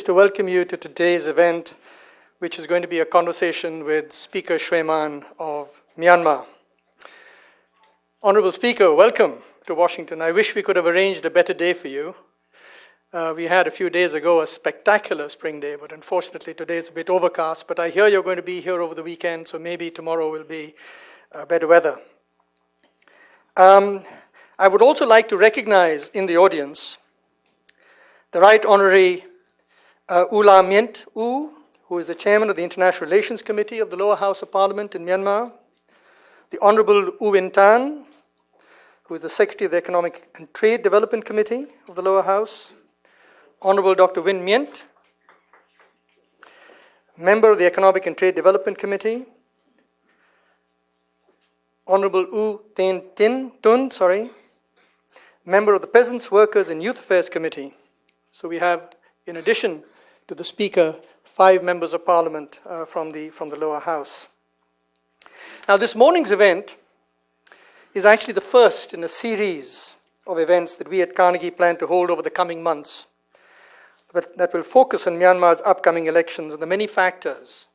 to welcome you to today's event, which is going to be a conversation with Speaker Shwe Mann of Myanmar. Honorable Speaker, welcome to Washington. I wish we could have arranged a better day for you. We had a few days ago a spectacular spring day, but unfortunately today is a bit overcast. But I hear you're going to be here over the weekend, so maybe tomorrow will be better weather. I would also like to recognize in the audience the Right Honorary Ula Myint U, who is the Chairman of the International Relations Committee of the Lower House of Parliament in Myanmar, the Honorable U Win Tan, who is the Secretary of the Economic and Trade Development Committee of the Lower House, Honorable Dr. Win Myint, Member of the Economic and Trade Development Committee, Honorable U Ten Tin Tun, Member of the Peasants, Workers and Youth Affairs Committee. So we have, in addition to the Speaker, 5 members of Parliament from the Lower House. Now, this morning's event is actually the first in a series of events that we at Carnegie plan to hold over the coming months that will focus on Myanmar's upcoming elections and the many factors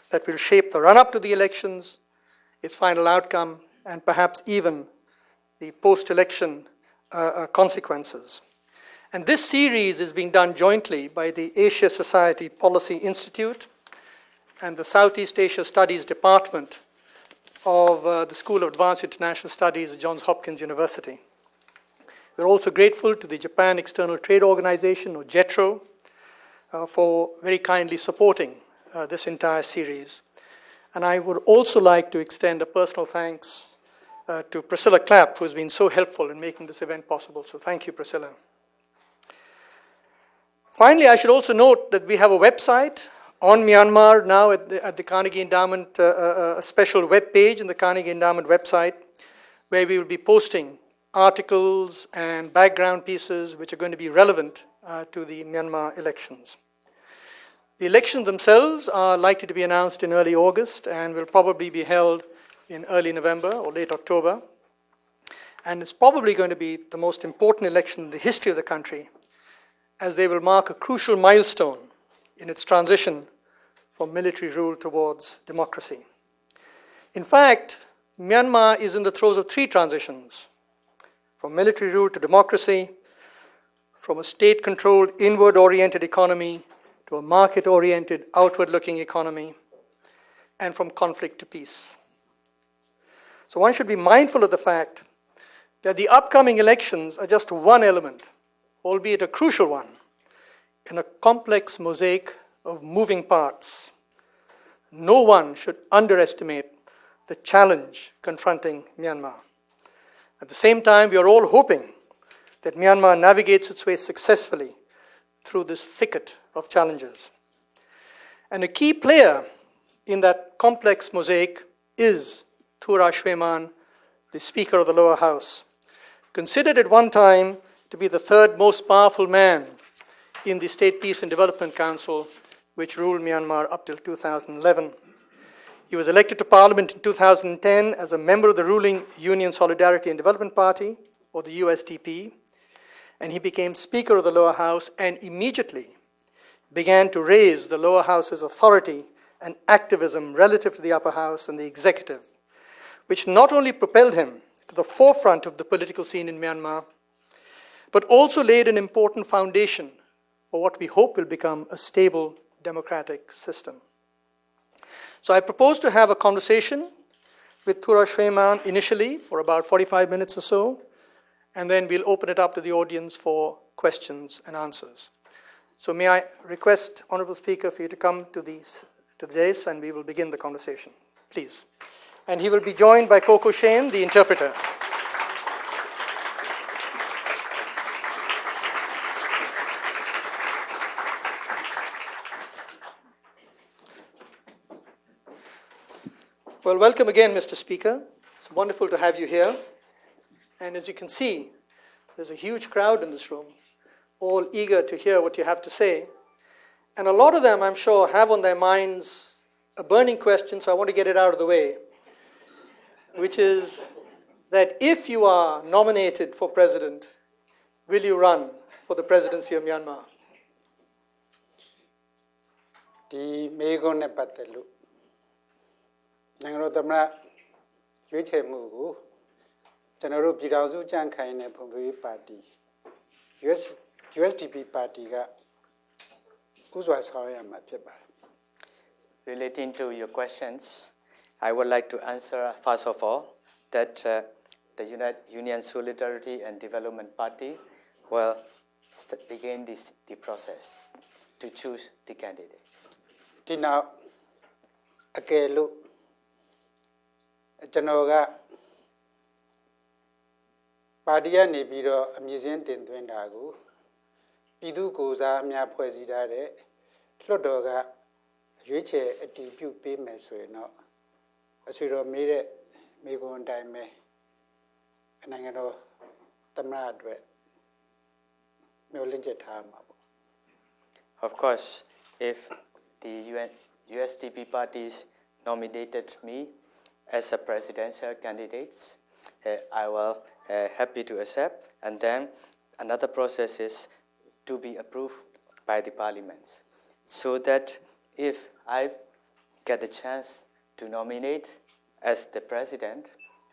that will shape the run-up to the elections, its final outcome, and perhaps even the post-election consequences. And this series is being done jointly by the Asia Society Policy Institute and the Southeast Asia Studies Department of the School of Advanced International Studies at Johns Hopkins University. We're also grateful to the Japan External Trade Organization, or JETRO, for very kindly supporting this entire series. And I would also like to extend a personal thanks to Priscilla Clapp, who has been so helpful in making this event possible. So thank you, Priscilla. Finally, I should also note that we have a website on Myanmar now at the Carnegie Endowment, a special web page in the Carnegie Endowment website, where we will be posting articles and background pieces which are going to be relevant to the Myanmar elections. The elections themselves are likely to be announced in early August and will probably be held in early November or late October. And it's probably going to be the most important election in the history of the country, as they will mark a crucial milestone in its transition from military rule towards democracy. In fact, Myanmar is in the throes of 3 transitions: from military rule to democracy, from a state-controlled, inward-oriented economy to a market-oriented, outward-looking economy, and from conflict to peace. So one should be mindful of the fact that the upcoming elections are just one element, albeit a crucial one, in a complex mosaic of moving parts. No one should underestimate the challenge confronting Myanmar. At the same time, we are all hoping that Myanmar navigates its way successfully through this thicket of challenges. And a key player in that complex mosaic is Thura Shwe Mann, the Speaker of the Lower House, considered at one time to be the 3rd most powerful man in the State Peace and Development Council, which ruled Myanmar up till 2011. He was elected to Parliament in 2010 as a member of the ruling Union Solidarity and Development Party, or the USDP, and he became Speaker of the Lower House and immediately began to raise the Lower House's authority and activism relative to the Upper House and the executive, which not only propelled him to the forefront of the political scene in Myanmar, but also laid an important foundation for what we hope will become a stable democratic system. So I propose to have a conversation with Thura Shwe Mann initially for about 45 minutes or so, and then we'll open it up to the audience for questions and answers. So may I request, Honorable Speaker, for you to come to the dais, and we will begin the conversation, please. And he will be joined by Coco Shane, the interpreter. Well, welcome again, Mr. Speaker. It's wonderful to have you here. And as you can see, there's a huge crowd in this room, all eager to hear what you have to say. And a lot of them, I'm sure, have on their minds a burning question, so I want to get it out of the way, which is that if you are nominated for president, will you run for the presidency of Myanmar? ဒီမေကွန်းနဲ့ပတ်သက်လို့နိုင်ငံတော်သမ္မတရွေးချယ်မှုကိုကျွန်တော်တို့ပြည်ထောင်စုကြံ့ခိုင်တဲ့ဖွံ့ဖြိုးရေးပါတီ USDP ပါတီကဥစွာဆောင်ရွက်ရမှာဖြစ်ပါတယ် Relating to your questions, I would like to answer first of all that the Union Solidarity and Development Party will begin the process to choose the candidate. ဒီနောက်အကယ်လို့ကျွန်တော်ကပါတီကနေပြီးတော့အမည်စင်းတင်သွင်းတာကိုပြည်သူ့ကိုယ်စားအများဖွဲ့စည်းထားတဲ့လွှတ်တော်ကရွေးချယ်အတည်ပြုပေးမယ်ဆိုရင်တော့အဆွေတော်မေးတဲ့မေကွန်အတိုင်းပဲနိုင်ငံတော်သမ္မတအတွက်မျှော်လင့်ချက်ထားမှာပေါ့ Of course, if the USDP parties nominated me as a presidential candidate, I will happy to accept, and then another process is to be approved by the parliaments, so that if I get the chance to nominate as the president,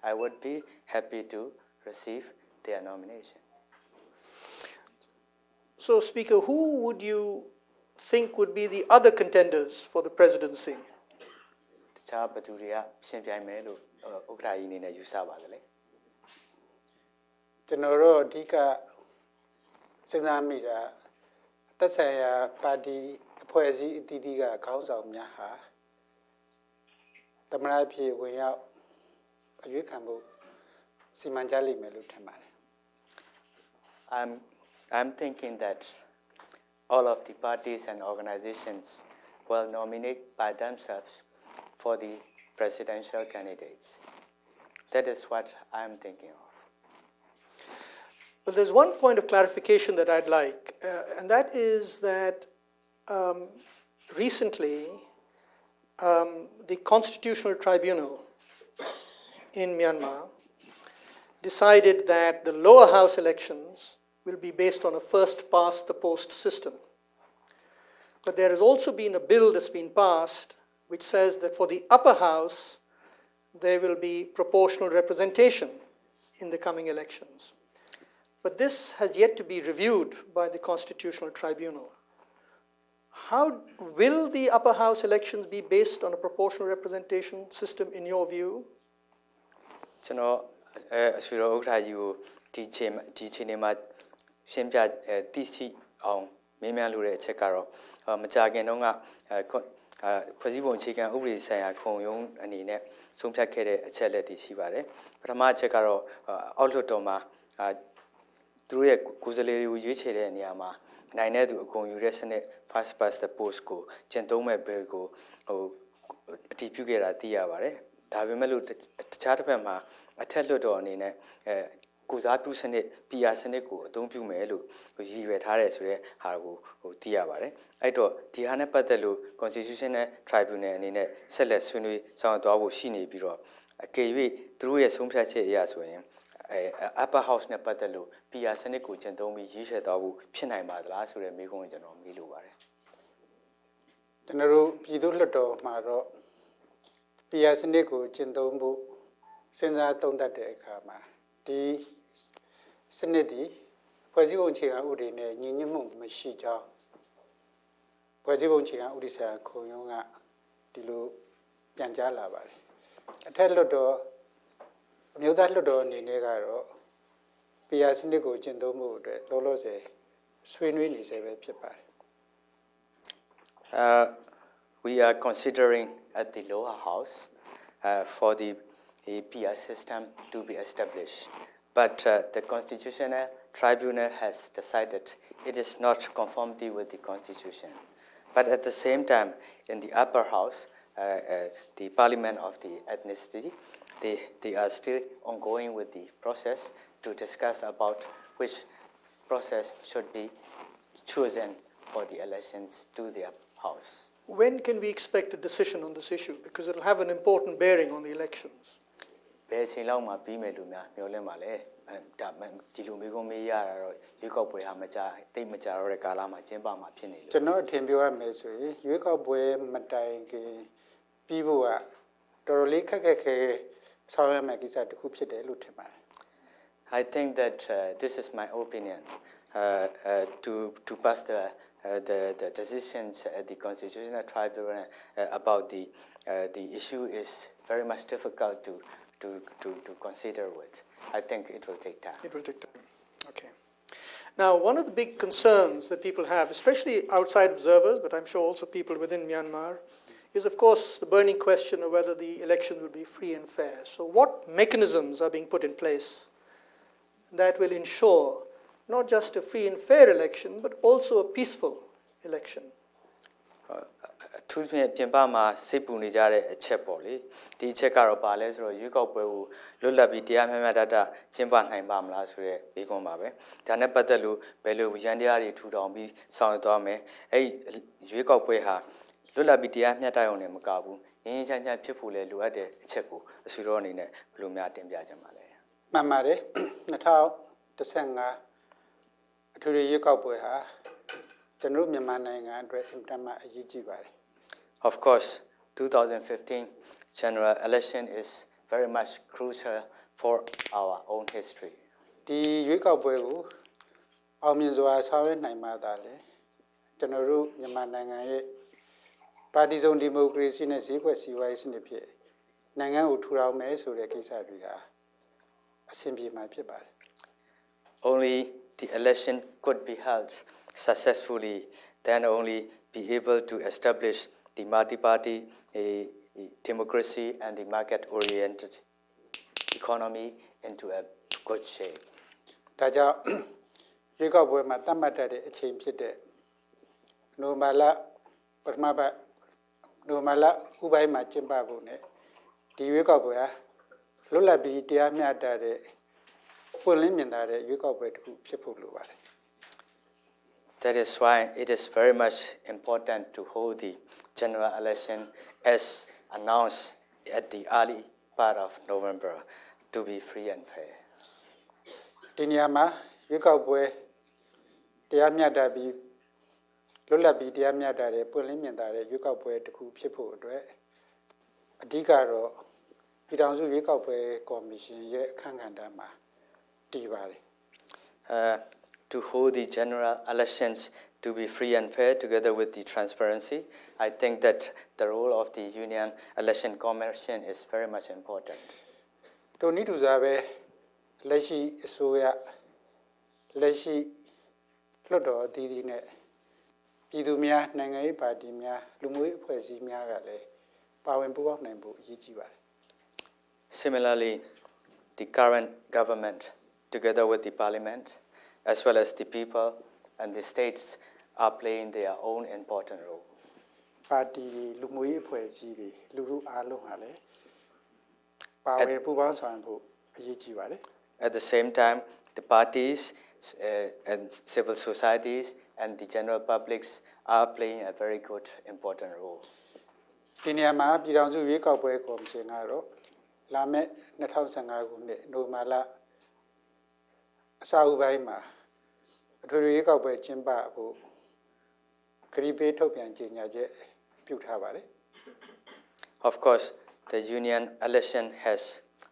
I would be happy to receive their nomination. So, Speaker, who would you think would be the other contenders for the presidency? တခြားဘယ်သူတွေကရှင်ပြိုင်မယ်လို့ဥက္ကဋ္ဌကြီးအနေနဲ့ယူဆပါသလဲ ကျွန်တော်တို့အဓိကစဉ်းစားမိတာသက်ဆိုင်ရာပါတီအဖွဲ့အစည်းအသီးသီးကခေါင်းဆောင်များဟာသမ္မတဖြစ်ဝင်ရောက်အရွေးခံဖို့စီမံကြလိမ့်မယ်လို့ထင်ပါတယ် I'm thinking that all of the parties and organizations will nominate by themselves for the presidential candidates. That is what I'm thinking of. Well, there's one point of clarification that I'd like, and that is that recently the Constitutional Tribunal in Myanmar decided that the lower house elections will be based on a first-past-the-post system. But there has also been a bill that's been passed which says that for the upper house, there will be proportional representation in the coming elections. But this has yet to be reviewed by the Constitutional Tribunal. How will the upper house elections be based on a proportional representation system in your view? ကျွန်တော်အဆွေတော်ဥက္ကဋ္ဌကြီးကိုဒီချိန်မှာရှင်းပြသိရှိအောင်မေးမြန်းလိုတဲ့အချက်ကတော့မကြာခင်တုန်းကဖွဲ့စည်းပုံအခြေခံဥပဒေဆိုင်ရာခုံရုံးအနေနဲ့ဆုံးဖြတ်ခဲ့တဲ့အချက်လက်တွေရှိပါတယ်ပထမအချက်ကတော့အောက်လွှတ်တော်မှာသူတို့ရဲ့ကိုယ်စားလှယ်တွေကိုရွေးချယ်တဲ့နေရာမှာနိုင်တဲ့သူအကုန်ယူတဲ့စနစ် first past the post ကိုကျင့်သုံးမဲ့ဘယ်ကိုအတည်ပြုခဲ့တာသိရပါတယ်ဒါပေမဲ့လို့တခြားတစ်ဖက်မှာအထက်လွှတ်တော်အနေနဲ့ကိုစားပြုစနစ် PR စနစ်ကိုအသုံးပြုမယ်လို့ရည်ရွယ်ထားတယ်ဆိုတဲ့ဟာကိုသိရပါတယ်အဲ့တော့ဒီဟာနဲ့ပတ်သက်လို့ Constitutional Tribunal အနေနဲ့ဆက်လက်ဆွေးနွေးဆောင်ရွက်သွားဖို့ရှိနေပြီးတော့အကယ်၍သူတို့ရဲ့ဆုံးဖြတ်ချက်အရဆိုရင်upper house နဲ့ပတ်သက်လို့ PR စနစ်ကိုကျင့်သုံးပြီးရည်ရွယ်သွားဖို့ဖြစ်နိုင်ပါသလားဆိုတဲ့မေးခွန်းကိုကျွန်တော်မေးလိုပါတယ်ကျွန်တော်တို့ပြည်သူ့လွှတ်တော်မှာတော့ PR စနစ်ကိုကျင့်သုံးဖို့စဉ်းစားသုံးသပ်တဲ့အခါမှာဒီစနစ်ဒီဖွဲ့စည်းပုံအခြေခံဥပဒေနဲ့ညီညွတ်မှုမရှိကြောင်းဖွဲ့စည်းပုံအခြေခံဥပဒေဆိုင်ရာခုံရုံးကဒီလိုပြန်ကြားလာပါတယ်အထက်လွှတ်တော်အမျိုးသားလွှတ်တော်အနေနဲ့ကတော့ PR စနစ်ကိုကျင့်သုံးမှုအတွက်လောလောဆယ်ဆွေးနွေးနေဆဲပဲဖြစ်ပါတယ် We are considering at the lower house for the PR system to be established. But the Constitutional Tribunal has decided it is not conformity with the Constitution. But at the same time, in the upper house, the Parliament of the ethnicity, they are still ongoing with the process to discuss about which process should be chosen for the elections to the house. When can we expect a decision on this issue? Because it will have an important bearing on the elections. ဘယ်အချိန်လောက်မှပြီးမယ်လို့များမျှော်လင့်ပါလဲဒါဒီလိုမျိုးမေးရတာတော့ရွေးကောက်ပွဲဟာမကြတိတ်မကြတော့တဲ့ကာလမှာကျင်းပမှာဖြစ်နေလို့ ကျွန်တော်အထင်ပြောရမယ်ဆိုရင်ရွေးကောက်ပွဲမတိုင်ခင်ပြီးဖို့ကတော်တော်လေးခက်ခက်ခဲဆောင်ရွက်မယ်ကိစ္စတစ်ခုဖြစ်တယ်လို့ထင်ပါတယ် I think that this is my opinion to pass the decisions at the Constitutional Tribunal about the issue is very much difficult to consider with. I think it will take time. It will take time. Okay. Now, one of the big concerns that people have, especially outside observers, but I'm sure also people within Myanmar, is of course the burning question of whether the election will be free and fair. So what mechanisms are being put in place that will ensure not just a free and fair election, but also a peaceful election? သူပြင်ပမှာစိတ်ပူနေကြတဲ့အချက်ပေါ့လေဒီအချက်ကတော့ပါလဲဆိုတော့ရွေးကောက်ပွဲကိုလွတ်လပ်ပြီးတရားမျှမျှတတကျင်းပနိုင်ပါမလားဆိုတဲ့ဘေးခွန်းပါပဲဒါနဲ့ပတ်သက်လို့ဘယ်လိုရန်တရားတွေထူထောင်ပြီးဆောင်ရွက်သွားမယ်အဲ့ရွေးကောက်ပွဲဟာလွတ်လပ်ပြီးတရားမျှတရုံနဲ့မကဘူးရင်းရင်းချမ်းချမ်းဖြစ်ဖို့လဲလိုအပ်တဲ့အချက်ကိုအစိုးရအနေနဲ့ဘယ်လိုများတင်ပြချင်ပါလဲ မှန်ပါတယ်2015အထူးရွေးကောက်ပွဲဟာကျွန်တော်မြန်မာနိုင်ငံအတွက်အင်တာမအရေးကြီးပါတယ် Of course 2015 general election is very much crucial for our own history ဒီရွေးကောက်ပွဲကိုအောင်မြင်စွာဆောင်ရွက်နိုင်မှသာလေကျွန်တော်တို့မြန်မာနိုင်ငံရဲ့ပါတီစုံဒီမိုကရေစီနဲ့ဈေးကွက်စီးပွားရေးစနစ်ဖြင့်နိုင်ငံကိုထူထောင်မယ်ဆိုတဲ့ကိစ္စတွေဟာအဆင်ပြေမှာဖြစ်ပါတယ် Only the election could be held successfully, then only be able to establish the multi-party democracy and the market-oriented economy into a good shape. ဒါကြောင့်ရွေးကောက်ပွဲမှာတတ်မှတ်တဲ့အချိန်ဖြစ်တဲ့နိုမာလာပထမပတ်နိုမာလာဥပိုင်းမှာကျင်းပဖို့ ਨੇ ဒီရွေးကောက်ပွဲဟာလွတ်လပ်ပြီးတရားမျှတတဲ့ပွင့်လင်းမြင်သာတဲ့ရွေးကောက်ပွဲတစ်ခုဖြစ်ဖို့လိုပါတယ် That is why it is very much important to hold the general election as announced at the early part of November to be free and fair. ဒီနေရာမှာရွေးကောက်ပွဲတရားမျှတပြီးလွတ်လပ်ပြီးတရားမျှတတဲ့ပွင့်လင်းမြင်သာတဲ့ရွေးကောက်ပွဲတစ်ခုဖြစ်ဖို့အတွက်အဓိကတော့ပြည်ထောင်စုရွေးကောက်ပွဲကော်မရှင်ရဲ့အခမ်းအနားမှာတည်ပါတယ် To hold the general elections to be free and fair together with the transparency, I think that the role of the Union Election Commission is very much important. တို့နိတူစားပဲလက်ရှိအစိုးရလက်ရှိလွှတ်တော်အသီးသီးနဲ့ပြည်သူများနိုင်ငံရေးပါတီများလူမျိုးရေးအဖွဲ့အစည်းများကလည်းပါဝင်ပူးပေါင်းနိုင်ဖို့အရေးကြီးပါတယ် Similarly, the current government, together with the parliament, as well as the people and the states, are playing their own important role. ပါတီလူမျိုးရေးအဖွဲ့အစည်းတွေလူထုအားလုံးဟာလည်းပါဝင်ပူးပေါင်းဆောင်ဖို့အရေးကြီးပါတယ် At the same time, the parties and civil societies and the general publics are playing a very good, important role. ဒီနေရာမှာပြည်ထောင်စုရွေးကောက်ပွဲကော်မရှင်ကတော့လာမယ့်2015ခုနှစ်နိုဝင်ဘာလအစအပိုင်းမှာအထွေထွေရွေးကောက်ပွဲကျင်းပဖို့ခရီးပေးထုတ်ပြန်ကြေညာချက်ပြုထားပါတယ် Of course, the union election has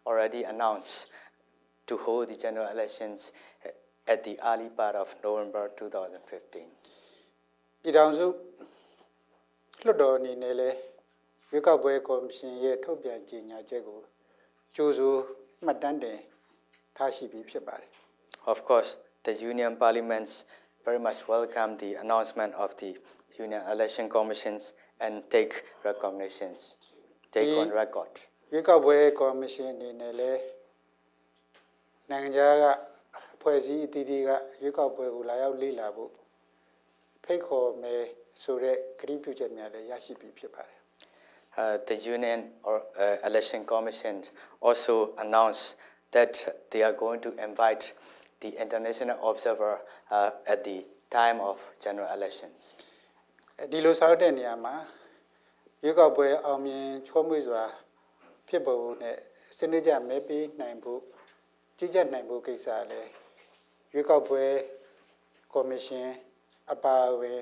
already announced to hold the general elections at the early part of November 2015. ပြည်ထောင်စုလွှတ်တော်အနေနဲ့လည်းရွေးကောက်ပွဲကော်မရှင်ရဲ့ထုတ်ပြန်ကြေညာချက်ကိုကြိုးစိုးမှတ်တမ်းတင်ထားရှိပြီးဖြစ်ပါတယ် Of course, the union parliaments very much welcome the announcement of the union election commissions and take recognitions, take on record. ရွေးကောက်ပွဲကော်မရှင်အနေနဲ့လည်းနိုင်ငံခြားကအဖွဲ့အစည်းအသီးသီးကရွေးကောက်ပွဲကိုလာရောက်လေ့လာဖို့ဖိတ်ခေါ်မယ်ဆိုတဲ့ကတိပြုချက်များလည်းရရှိပြီးဖြစ်ပါတယ် The union election commission also announced that they are going to invite the international observer at the time of general elections. ဒီလိုဆောင်တဲ့နေရာမှာရွေးကောက်ပွဲအောင်မြင်ချောမွေ့စွာဖြစ်ပေါ်နဲ့ စနစ်ကြမဲပေးနိုင်ဖို့ကြီးကြပ်နိုင်ဖို့ကိစ္စလည်းရွေးကောက်ပွဲကော်မရှင်အပါအဝင်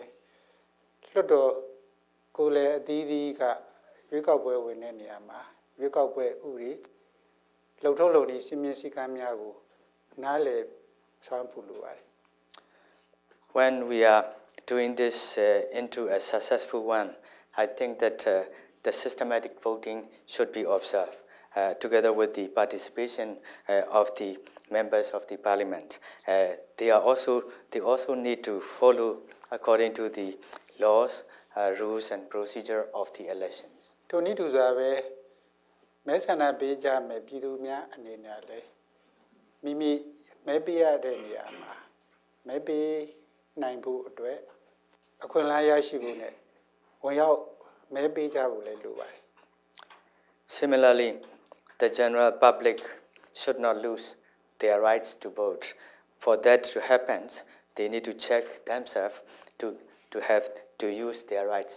လွှတ်တော်ကိုယ်လည်းအသီးသီးကရွေးကောက်ပွဲဝင်တဲ့နေရာမှာရွေးကောက်ပွဲဥပဒေလှုပ်ထုတ်လုပ်နေစီမင်းစည်းကမ်းများကိုနားလည်ဆောင်ဖို့လိုပါတယ် When we are doing this into a successful one, I think that the systematic voting should be observed together with the participation of the members of the parliament. They also need to follow according to the laws, rules and procedure of the elections. ထိုနည်းတူစွာပဲမဲဆန္ဒပေးကြမယ်ပြည်သူများအနေနဲ့လည်းမိမိမဲပေးရတဲ့နေရာမှာမဲပေးနိုင်ဖို့အတွက်အခွင့်အလမ်းရရှိဖို့နဲ့ဝင်ရောက်မဲပေးကြဖို့လည်းလိုပါတယ် Similarly, the general public should not lose their rights to vote. For that to happen, they need to check themselves to use their rights.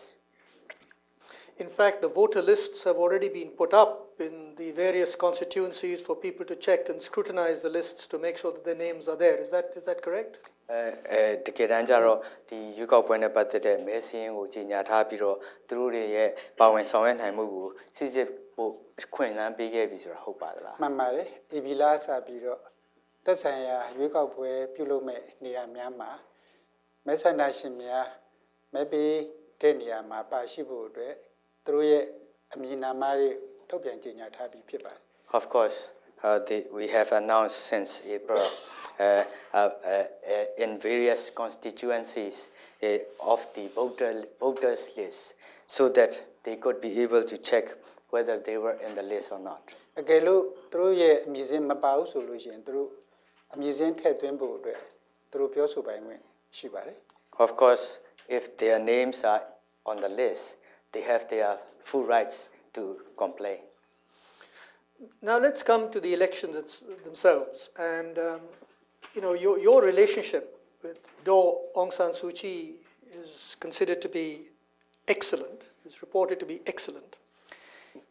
In fact, the voter lists have already been put up in the various constituencies for people to check and scrutinize the lists to make sure that their names are there. Is that correct? တကယ်တမ်းကျတော့ဒီရွေးကောက်ပွဲနဲ့ပတ်သက်တဲ့မဲစင်းကိုကြီးညာထားပြီးတော့သူတို့တွေရဲ့ပါဝင်ဆောင်ရွက်နိုင်မှုကိုစစ်စစ်ဖို့ခွင့်လန်းပေးခဲ့ပြီဆိုတာဟုတ်ပါသလား မှန်ပါတယ်အေဘီလာစပြီးတော့သက်ဆိုင်ရာရွေးကောက်ပွဲပြုလုပ်မဲ့နေရာများမှာမဲဆန္ဒရှင်များမဲပေးတဲ့နေရာမှာပါရှိဖို့အတွက်သူတို့ရဲ့အမည်နာမတွေထုတ်ပြန်ကြေညာထားပြီးဖြစ်ပါတယ် Of course, we have announced since April in various constituencies of the voters list so that they could be able to check whether they were in the list or not. အကယ်လို့သူတို့ရဲ့အမည်စင်းမပါဘူးဆိုလို့ရှိရင်သူတို့အမည်စင်းထည့်သွင်းဖို့အတွက်သူတို့ပြောဆိုပိုင်ခွင့်ရှိပါတယ် Of course, if their names are on the list, they have their full rights to complain. Now let's come to the elections themselves. And, your relationship with Do Aung San Suu Kyi is considered to be excellent, is reported to be excellent.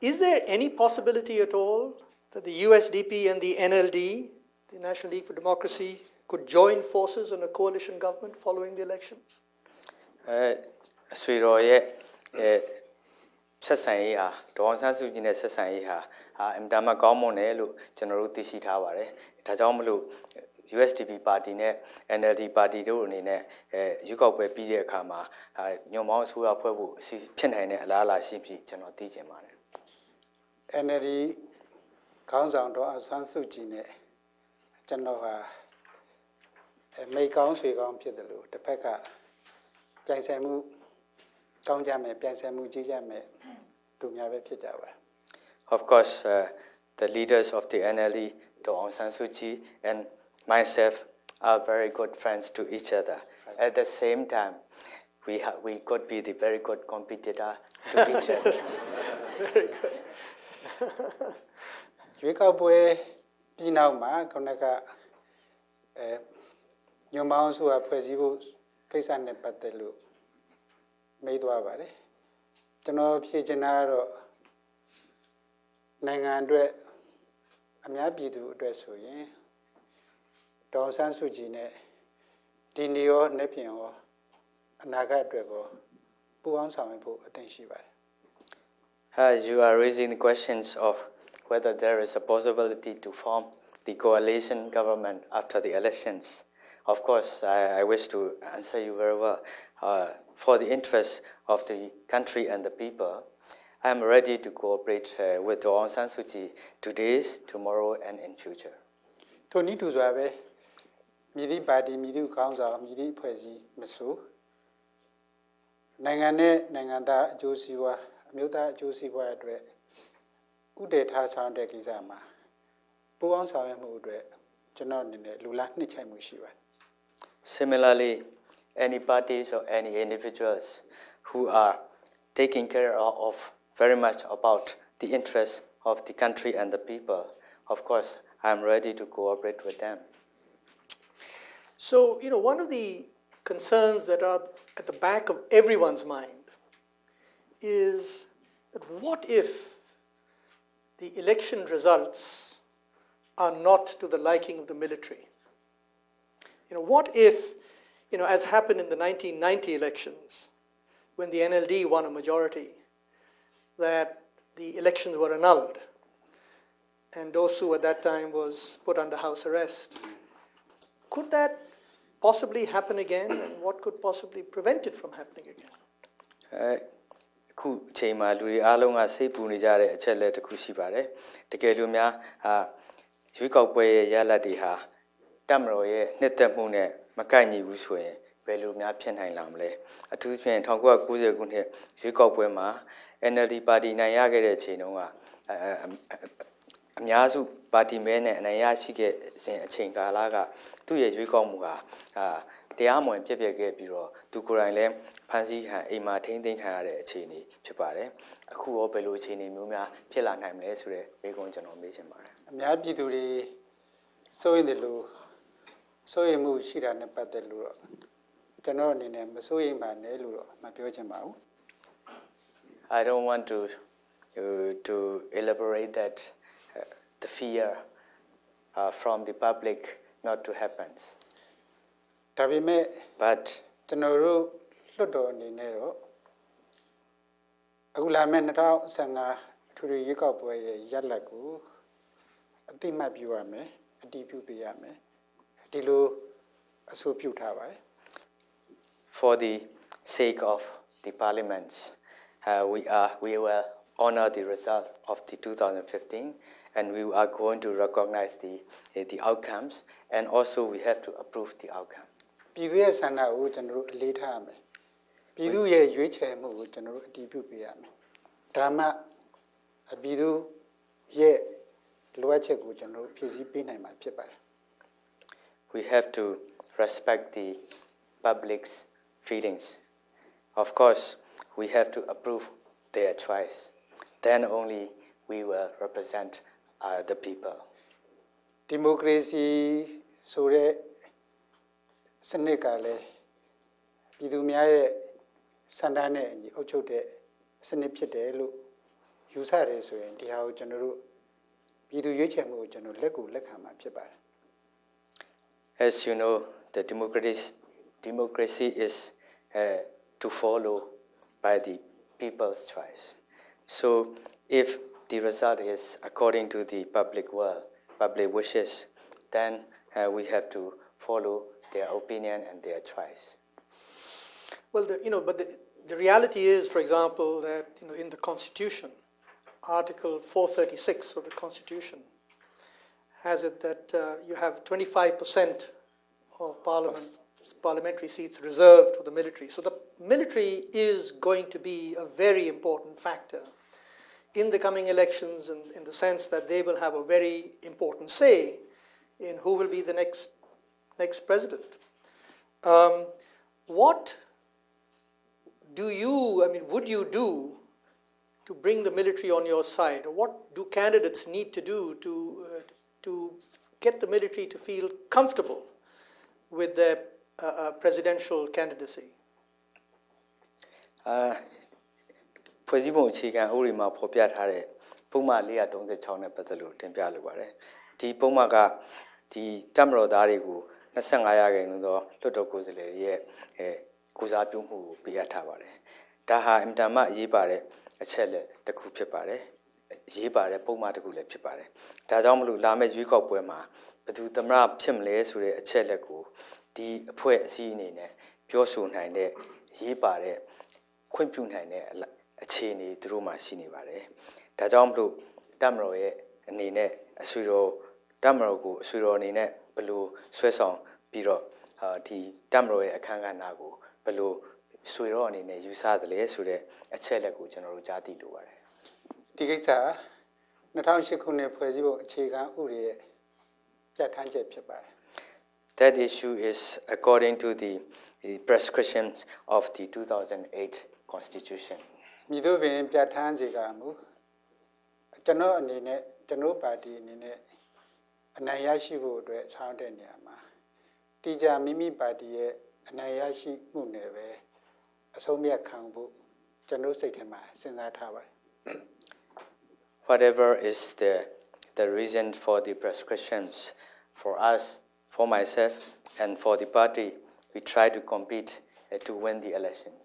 Is there any possibility at all that the USDP and the NLD, the National League for Democracy, could join forces in a coalition government following the elections? ဆွေတော်ရဲ့ဆက်ဆံရေးဟာဒေါ်အောင်ဆန်းစုကြည်နဲ့ဆက်ဆံရေးဟာအင်တာမကောင်းမွန်တယ်လို့ကျွန်တော်တို့သိရှိထားပါတယ်ဒါကြောင့်မလို့ USDP ပါတီနဲ့ NLD ပါတီတို့အနေနဲ့ရွေးကောက်ပွဲပြီးတဲ့အခါမှာညွန်မောင်းအစိုးရဖွဲ့ဖို့ဖြစ်နိုင်တဲ့အလားအလာရှိပြီးကျွန်တော်သိချင်ပါတယ် NLD ခေါင်းဆောင်တော့အဆန်းစုကြည်နဲ့ကျွန်တော်ဟာမိတ်ကောင်းဆွေကောင်းဖြစ်တယ်လို့တစ်ဖက်ကပြိုင်ဆိုင်မှုကောင်းကြမယ်ပြိုင်ဆိုင်မှုကြီးကြမယ်သူများပဲဖြစ်ကြပါ Of course, the leaders of the NLD, Aung San Suu Kyi and myself are very good friends to each other. At the same time, we could be the very good competitor to each other. Very good. ရွေးကောက်ပွဲပြီးနောက်မှာခုနကညွန်မောင်းစုကဖွဲ့စည်းဖို့ကိစ္စနဲ့ပတ်သက်လို့မေးသွားပါတယ်ကျွန်တော်ဖြေချင်တာကတော့နိုင်ငံအတွက်အများပြည်သူအတွက်ဆိုရင်ဒေါ်ဆန်းစုကြည်နဲ့ဒီနေရောနှစ်ပြင်ရောအနာဂတ်အတွက်ကိုပူးပေါင်းဆောင်ရွက်ဖို့အသင့်ရှိပါတယ် You are raising the questions of whether there is a possibility to form the coalition government after the elections. Of course, I wish to answer you very well. For the interest of the country and the people, I am ready to cooperate with Aung San Suu Kyi today, tomorrow, and in future. ထိုနည်းတူစွာပဲမြည်သည့်ပါတီမြည်သည့်ခေါင်းဆောင်မြည်သည့်အဖွဲ့အစည်းမဆိုနိုင်ငံနဲ့နိုင်ငံသားအကျိုးစီးပွားအမျိုးသားအကျိုးစီးပွားအတွက်ဥတည်ထားဆောင်တဲ့ကိစ္စမှာပူးပေါင်းဆောင်ရွက်မှုအတွက်ကျွန်တော်အနေနဲ့လူလားနှစ်ချိုင်မှုရှိပါတယ် Similarly, any parties or any individuals who are taking care of very much about the interests of the country and the people, of course, I am ready to cooperate with them. So, one of the concerns that are at the back of everyone's mind is that what if the election results are not to the liking of the military. What if, as happened in the 1990 elections, when the NLD won a majority, that the elections were annulled, and Dosu at that time was put under house arrest. Could that possibly happen again, and what could possibly prevent it from happening again? ခုချိန်မှာလူတွေအားလုံးကစိတ်ပူနေကြတဲ့အချက်လက်တစ်ခုရှိပါတယ်တကယ်လို့များရွေးကောက်ပွဲရဲ့ရလဒ်တွေဟာတပ်မတော်ရဲ့နှစ်သက်မှုနဲ့မကိုက်ညီဘူးဆိုရင်ဘယ်လိုများဖြစ်နိုင်လာမလဲအထူးသဖြင့်1990ခုနှစ်ရွေးကောက်ပွဲမှာ NLD ပါတီနိုင်ရခဲ့တဲ့အချိန်တုန်းကအများစုပါတီမဲနဲ့အနိုင်ရရှိခဲ့စဉ်အချိန်ကာလကသူ့ရဲ့ရွေးကောက်မှုဟာတရားမဝင်ပြက်ပြက်ခဲ့ပြီးတော့သူကိုယ်တိုင်လည်းဖန်ဆီးခံအိမ်မှာထိန်းသိမ်းခံရတဲ့အခြေအနေဖြစ်ပါတယ်အခုရောဘယ်လိုအခြေအနေမျိုးများဖြစ်လာနိုင်မလဲဆိုတဲ့မေးခွန်းကျွန်တော်မေးချင်ပါတယ်အများပြည်သူတွေစိုးရိမ်တယ်လို့စိုးရိမ်မှုရှိတာနဲ့ပတ်သက်လို့တော့ကျွန်တော်အနေနဲ့မစိုးရိမ်ပါနဲ့လို့တော့မပြောချင်ပါဘူး I don't want to elaborate that the fear from the public not to happen ဒါပေမဲ့ but ကျွန်တော်တို့လွတ်တော်အနေနဲ့တော့အခုလာမယ့်2015ထူထူရွေးကောက်ပွဲရဲ့ရလဒ်ကိုအတိမတ်ပြုရမယ်အတည်ပြုပေးရမယ်ဒီလိုအဆိုပြုထားပါတယ် For the sake of the parliaments we will honor the result of the 2015 and we are going to recognize the outcomes and also we have to approve the outcome ပြည်သူရဲ့ဆန္ဒကိုကျွန်တော်တို့အလေးထားရမယ်ပြည်သူရဲ့ရွေးချယ်မှုကိုကျွန်တော်တို့အတည်ပြုပေးရမယ်ဒါမှပြည်သူရဲ့လိုအပ်ချက်ကိုကျွန်တော်တို့ဖြည့်ဆည်းပေးနိုင်မှာဖြစ်ပါတယ် We have to respect the public's feelings of course we have to approve their choice then only we will represent the people ဒီမိုကရေစီဆိုတဲ့စနစ်ကလည်းပြည်သူများရဲ့စံတမ်းနဲ့အညီအုပ်ချုပ်တဲ့စနစ်ဖြစ်တယ်လို့ယူဆတယ်ဆိုရင်ဒီဟာကိုကျွန်တော်တို့ပြည်သူရွေးချယ်မှုကိုကျွန်တော်လက်ခံမှာဖြစ်ပါတယ် As you know the democracy is to follow by the people's choice so if the result is according to the public wishes then we have to follow their opinion and their choice. Well, but the reality is, for example, that in the Constitution, Article 436 of the Constitution has it that you have 25% of parliamentary seats reserved for the military. So the military is going to be a very important factor in the coming elections, and in the sense that they will have a very important say in who will be the next president. What would you do to bring the military on your side? Or what do candidates need to do to get the military to feel comfortable with their presidential candidacy? ဖွဲ့စည်းပုံအခြေခံဥပဒေမှာဖော်ပြထားတဲ့ပုံမှန်436နဲ့ပတ်သက်လို့တင်ပြလိုပါတယ်ဒီပုံမှန်ကဒီတပ်မတော်သားတွေကို25ရာခိုင်နှုန်းသောလွှတ်တော်ကိုယ်စားလှယ်ရဲ့ကိုစားပြုမှုကိုပေးအပ်ထားပါတယ်ဒါဟာအင်တာမအရေးပါတဲ့အချက်လက်တစ်ခုဖြစ်ပါတယ်ရေးပါတဲ့ပုံမှန်တစ်ခုလည်းဖြစ်ပါတယ်ဒါကြောင့်မလို့လာမယ့်ရွေးကောက်ပွဲမှာဘယ်သူသမ္မတဖြစ်မလဲဆိုတဲ့အချက်လက်ကိုဒီအဖွဲ့အစည်းအနေနဲ့ပြောဆိုနိုင်တဲ့ရေးပါတဲ့ခွင့်ပြုနိုင်တဲ့အခြေအနေသူတို့မှာရှိနေပါတယ်ဒါကြောင့်မလို့တပ်မတော်ရဲ့အနေနဲ့အဆွေတော်တပ်မတော်ကိုအဆွေတော်အနေနဲ့ဘယ်လိုဆွဲဆောင်ပြီးတော့ဒီတပ်မတော်ရဲ့အခမ်းကဏ္ဍကိုဘယ်လိုဆွေတော်အနေနဲ့ယူဆသလဲဆိုတဲ့အချက်လက်ကိုကျွန်တော်တို့ကြားသိလိုပါတယ်ဒီကိစ္စ2008ခုနှစ်ဖွဲ့စည်းပုံအခြေခံဥပဒေရဲ့ပြဋ္ဌာန်းချက်ဖြစ်ပါတယ် That issue is according to the prescriptions of the 2008 constitution မြည်တို့ပင်ပြဋ္ဌာန်းစေကမူကျွန်တော်အနေနဲ့ကျွန်တော်ပါတီအနေနဲ့အနိုင်ရရှိဖို့အတွက်ဆောင်တဲ့နေရာမှာတိကျမိမိပါတီရဲ့အနိုင်ရရှိမှုနဲ့ပဲအဆုံးမြတ်ခံဖို့ကျွန်တော်စိတ်ထဲမှာစဉ်းစားထားပါတယ် whatever is the reason for the prescriptions for us, for myself, and for the party, we try to compete to win the elections.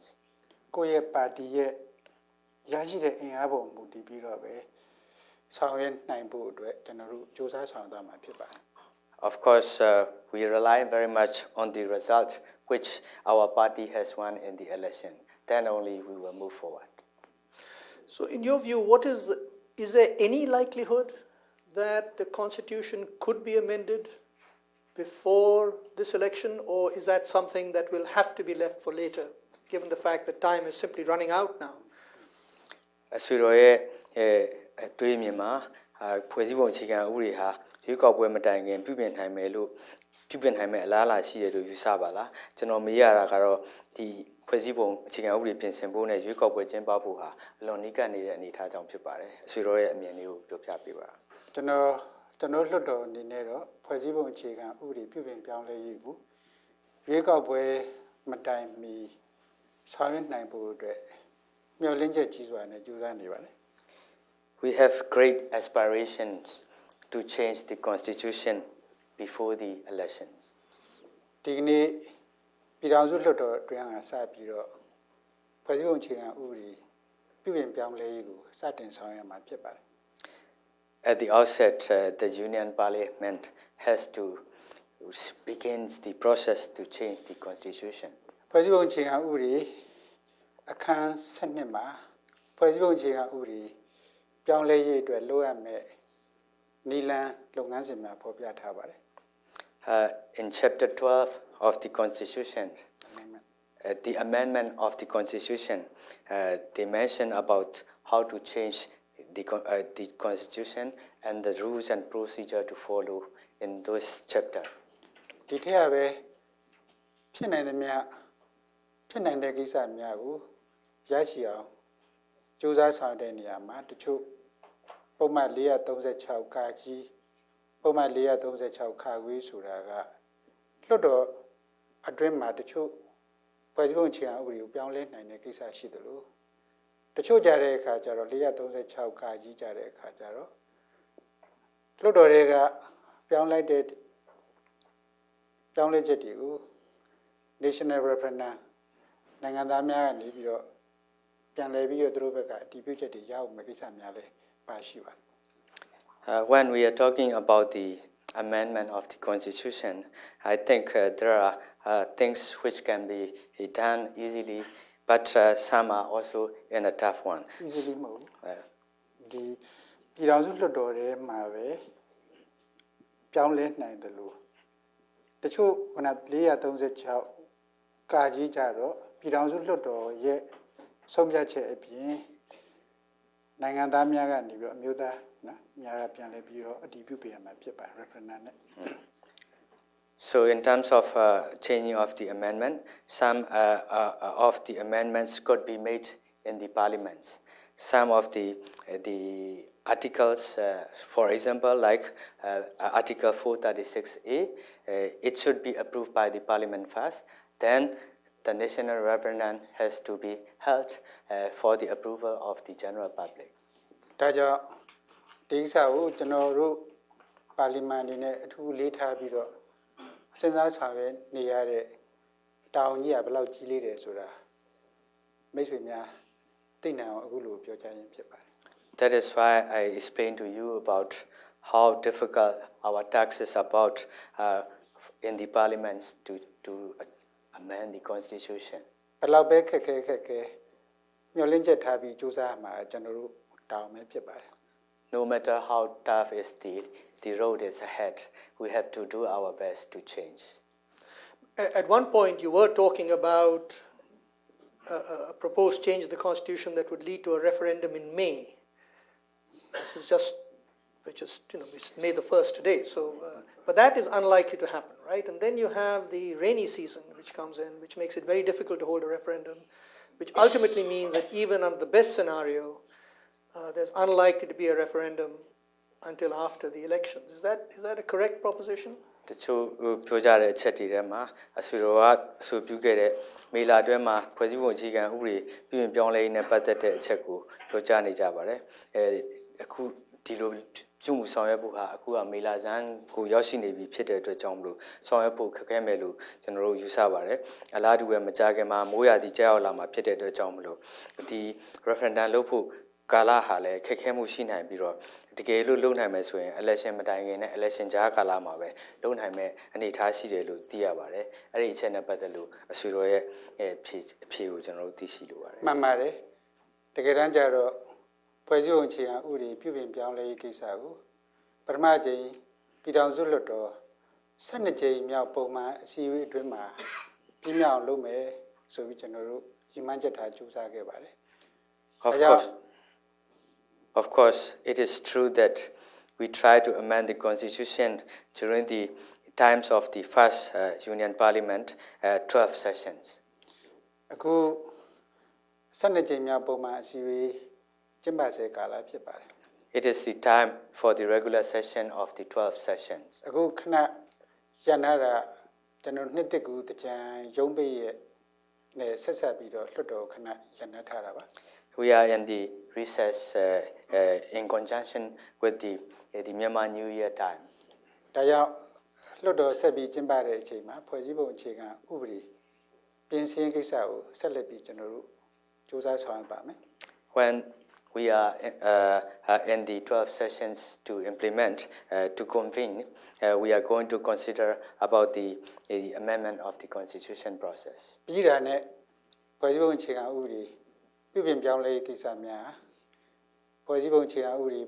ကိုယ့်ရဲ့ပါတီရဲ့ရရှိတဲ့အင်အားပုံမူတည်ပြီးတော့ပဲဆောင်ရွက်နိုင်ဖို့အတွက်ကျွန်တော်တို့စူးစမ်းဆောင်သွားမှာဖြစ်ပါတယ် Of course, we rely very much on the result which our party has won in the election. Then only we will move forward. So in your view, is there any likelihood that the constitution could be amended before this election, or is that something that will have to be left for later, given the fact that time is simply running out now? အဆွေတော်ရဲ့တွေးမြင်မှာဖွဲ့စည်းပုံအခြေခံဥပဒေဟာရွေးကောက်ပွဲမတိုင်ခင်ပြုပြင်နိုင်မယ်လို့ပြုပြင်နိုင်မယ်အလားအလာရှိတယ်လို့ယူဆပါလားကျွန်တော်မေးရတာကတော့ဒီဖွဲ့စည်းပုံအခြေခံဥပဒေပြင်ဆင်ဖို့နဲ့ရွေးကောက်ပွဲကျင်းပဖို့ဟာအလွန်နီးကပ်နေတဲ့အနေအထားကြောင့်ဖြစ်ပါတယ်အဆွေတော်ရဲ့အမြင်လေးကိုပြောပြပေးပါ ကျွန်တော်လွှတ်တော်အနေနဲ့တော့ဖွဲ့စည်းပုံအခြေခံဥပဒေပြုပြင်ပြောင်းလဲရေးကိုရွေးကောက်ပွဲမတိုင်မီဆောင်ရွက်နိုင်ဖို့အတွက်မျှော်လင့်ချက်ကြီးစွာနဲ့ကြိုးစားနေပါတယ် We have great aspirations to change the constitution before the elections. ဒီကနေ့ပြည်ထောင်စုလွှတ်တော်အတွင်းကစပြီးတော့ဖွဲ့စည်းပုံအခြေခံဥပဒေပြုပြင်ပြောင်းလဲရေးကိုစတင်ဆောင်ရွက်မှာဖြစ်ပါတယ် At the outset, the Union Parliament has to begin the process to change the constitution. ဖွဲ့စည်းပုံအခြေခံဥပဒေအခန်း7မှာဖွဲ့စည်းပုံအခြေခံဥပဒေပြောင်းလဲရေးအတွက်လိုအပ်မဲ့နည်းလမ်းလုပ်ငန်းစဉ်များဖော်ပြထားပါတယ် In chapter 12 of the constitution, the amendment of the constitution, they mention about how to change the constitution and the rules and procedure to follow in those chapter. ဒီထက်ကပဲဖြစ်နိုင်တဲ့ကိစ္စများကိုရရှိအောင်ကြိုးစားဆောင်တဲ့နေရာမှာတချို့ပုံမှန်436ကာကြီးပုံမှန်436ခါခွေးဆိုတာကလွတ်တော်အတွင်းမှာတချို့ဖွဲ့စည်းပုံအခြေခံဥပဒေကိုပြောင်းလဲနိုင်တဲ့ကိစ္စရှိသလိုတချို့ကြတဲ့အခါကျတော့436ခါကြီးကြတဲ့အခါကျတော့လွတ်တော်တွေကပြောင်းလဲချက်တွေကို national referendum နိုင်ငံသားများကနေပြီးတော့ပြန်လည်ပြီးတော့သူတို့ဘက်ကအတည်ပြုချက်တွေရအောင်မယ့်ကိစ္စများလဲပါရှိပါတယ် When we are talking about the amendment of the constitution, I think there are things which can be done easily, but some are also in a tough one. easily မဟုတ်ဒီပြည်ထောင်စုလွှတ်တော်ထဲမှာပဲပြောင်းလဲနိုင်တယ်လို့တချို့ခုန436ကာကြီးကြတော့ပြည်ထောင်စုလွှတ်တော်ရဲ့ဆုံးဖြတ်ချက်အပြင်နိုင်ငံသားများကနေပြီးတော့အမျိုးသားနော်များကပြန်လဲပြီးတော့အတည်ပြုပေးရမှာဖြစ်ပါတယ် referendum နဲ့ So in terms of changing of the amendment, some of the amendments could be made in the parliaments. Some of the articles, for example, like Article 436A, it should be approved by the parliament first. Then the national referendum has to be held for the approval of the general public. ဒါကြောင့်ဒီကိစ္စကိုကျွန်တော်တို့ပါလီမန်အနေနဲ့အထူးလေးထားပြီးတော့စဉ်းစားဆောင်ရွက်နေရတဲ့တောင်ကြီးကဘယ်လောက်ကြီးလေးတယ်ဆိုတာမိတ်ဆွေများသိနိုင်အောင်အခုလိုပြောကြားရင်းဖြစ်ပါတယ် That is why I explained to you about how difficult our task is about in the parliaments to amend the constitution. ဘယ်လောက်ပဲခက်ခဲမျှော်လင့်ချက်ထားပြီးစူးစမ်းမှာကျွန်တော်တို့တောင်းမယ်ဖြစ်ပါတယ် No matter how tough is the road is ahead, we have to do our best to change. At one point, you were talking about a proposed change of the constitution that would lead to a referendum in May. This is it's May the 1st today. So, but that is unlikely to happen, right? And then you have the rainy season, which comes in, which makes it very difficult to hold a referendum, which ultimately means that even under the best scenario, there's unlikely to be a referendum until after the elections. Is that a correct proposition? တချို့ပြောကြတဲ့အချက်တွေထဲမှာအဆိုတော်ကအဆိုပြုခဲ့တဲ့မေလာအတွင်းမှာဖွဲ့စည်းပုံအခြေခံဥပဒေပြည်ပြင်ပြောင်းလဲရေးနဲ့ပတ်သက်တဲ့အချက်ကိုပြောကြားနေကြပါတယ် အခုဒီလိုပြုမှုဆောင်ရွက်ဖို့ဟာအခုကမေလာဇန်ကိုရောက်ရှိနေပြီဖြစ်တဲ့အတွက်ကြောင့်မလို့ဆောင်ရွက်ဖို့ခက်ခဲမယ်လို့ကျွန်တော်တို့ယူဆပါတယ်အလားတူပဲမကြာခင်မှာမိုးရာသီကြောက်ရောက်လာမှာဖြစ်တဲ့အတွက်ကြောင့်မလို့ဒီ referendum လုပ်ဖို့ကာလဟာလည်းခက်ခဲမှုရှိနိုင်ပြီးတော့တကယ်လို့လုပ်နိုင်မယ်ဆိုရင် election မတိုင်ခင်နဲ့ election ကြားကာလမှာပဲလုပ်နိုင်မယ်အနေအထားရှိတယ်လို့သိရပါတယ်အဲ့ဒီအချက်နဲ့ပတ်သက်လို့အဆွေတော်ရဲ့အဖြေကိုကျွန်တော်တို့သိရှိလိုပါတယ်မှန်ပါတယ်တကယ်တမ်းကျတော့ဖွဲ့စည်းပုံအခြေခံဥပဒေပြုပြင်ပြောင်းလဲရေးကိစ္စကိုပထမကြိမ်ပြည်ထောင်စုလွှတ်တော်12ကြိမ်မြောက်ပုံမှန်အစည်းအဝေးအတွင်းမှာပြည်မြောက်လုပ်မယ်ဆိုပြီးကျွန်တော်တို့ရည်မှန်းချက်ထားကြိုးစားခဲ့ပါတယ် Of course it is true that we try to amend the constitution during the times of the first union parliament 12 sessions အခု12ကြိမ်မြောက်ပုံမှန်အစည်းအဝေးကျင်းပစေကာလဖြစ်ပါတယ် It is the time for the regular session of the 12 sessions အခုခဏရနာတာကျွန်တော်နှစ်တက်ကူတကြံရုံးပိတ်ရဲ့နဲ့ဆက်ဆက်ပြီးတော့လွှတ်တော်ခဏရနာထားတာပါ We are in the recess in conjunction with the Myanmar New Year time ဒါကြောင့်လွှတ်တော်ဆက်ပြီးကျင်းပတဲ့အချိန်မှာဖွဲ့စည်းပုံအခြေခံဥပဒေပြင်ဆင်ကိစ္စကိုဆက်လက်ပြီးကျွန်တော်တို့စူးစမ်းဆောင်ရွက်ပါမယ် When we are in the 12 sessions to implement, to convene, we are going to consider about the amendment of the constitution process. ပြီးတာနဲ့ဖွဲ့စည်းပုံအခြေခံဥပဒေပြုပြင်ပြောင်းလဲရေးကိစ္စများဖွဲ့စည်းပုံအခြေခံဥပဒေ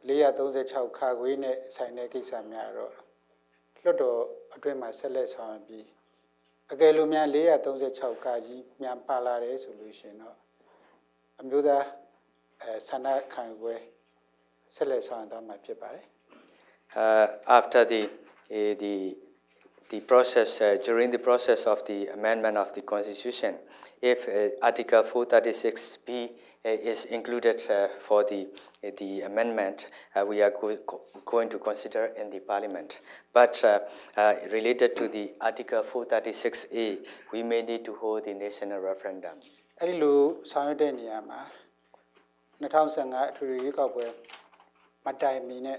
436ခါခွေးနဲ့ဆိုင်တဲ့ကိစ္စများတော့လွှတ်တော်အတွင်းမှာဆက်လက်ဆောင်ရွက်ပြီးအကယ်လို့များ436ကာကြီးများပါလာတယ်ဆိုလို့ရှိရင်တော့အမျိုးသားဆန္ဒခံယူပွဲဆက်လက်ဆောင်ရွက်သွားမှာဖြစ်ပါတယ် After the process during the process of the amendment of the constitution if article 436b is included for the amendment we are going to consider in the parliament but related to the article 436a we may need to hold the national referendum အဲ့ဒီလိုဆောင်ရွက်တဲ့နေရာမှာ2015အထွေထွေရွေးကောက်ပွဲမတိုင်မီနဲ့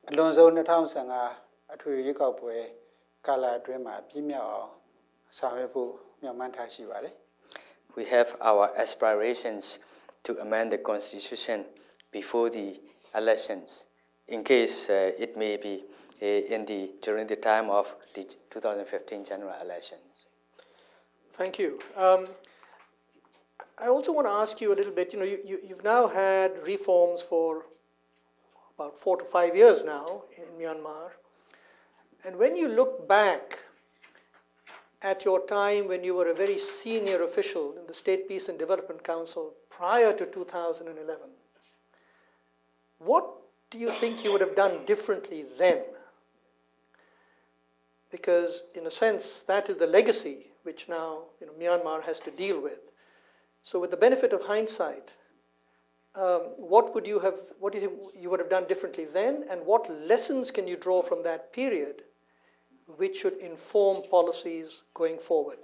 အလွန်ဆုံး2015အထွေထွေရွေးကောက်ပွဲကာလအတွင်းမှာပြည့်မြောက်အောင်ဆောင်ရွက်ဖို့မျှော်မှန်းထားရှိပါတယ် We have our aspirations to amend the constitution before the elections in case it may be during the time of the 2015 general elections. Thank you. I also want to ask you a little bit, you've now had reforms for about 4 to 5 years now in Myanmar. And when you look back at your time when you were a very senior official in the State Peace and Development Council prior to 2011, what do you think you would have done differently then? Because in a sense, that is the legacy which now Myanmar has to deal with. So with the benefit of hindsight, what do you think you would have done differently then, and what lessons can you draw from that period which should inform policies going forward?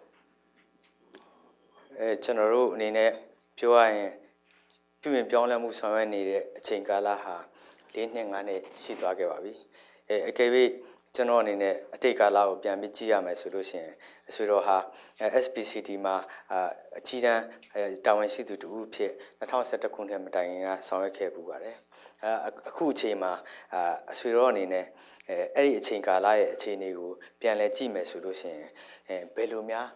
ကျွန်တော်တို့အနေနဲ့ပြောရရင်ပြုပြင်ပြောင်းလဲမှုဆောင်ရွက်နေတဲ့အချိန်ကာလဟာ4နှစ်5နှစ်ရှိသွားခဲ့ပါပြီအကယ်၍ကျွန်တော်အနေနဲ့အတိတ်ကာလကိုပြန်ပြီးကြည့်ရမယ်ဆိုလို့ရှိရင်အဆွေတော်ဟာ SPCD မှာအကြီးတန်းတာဝန်ရှိသူတူဖြစ်2011ခုနှစ်မတိုင်ခင်ကဆောင်ရွက်ခဲ့ပူပါတယ်အခုအချိန်မှာအဆွေတော်အနေနဲ့အဲ့ဒီအချိန်ကာလရဲ့အခြေအနေကိုပြန်လဲကြည့်မယ်ဆိုလို့ရှိရင်ဘယ်လိုများ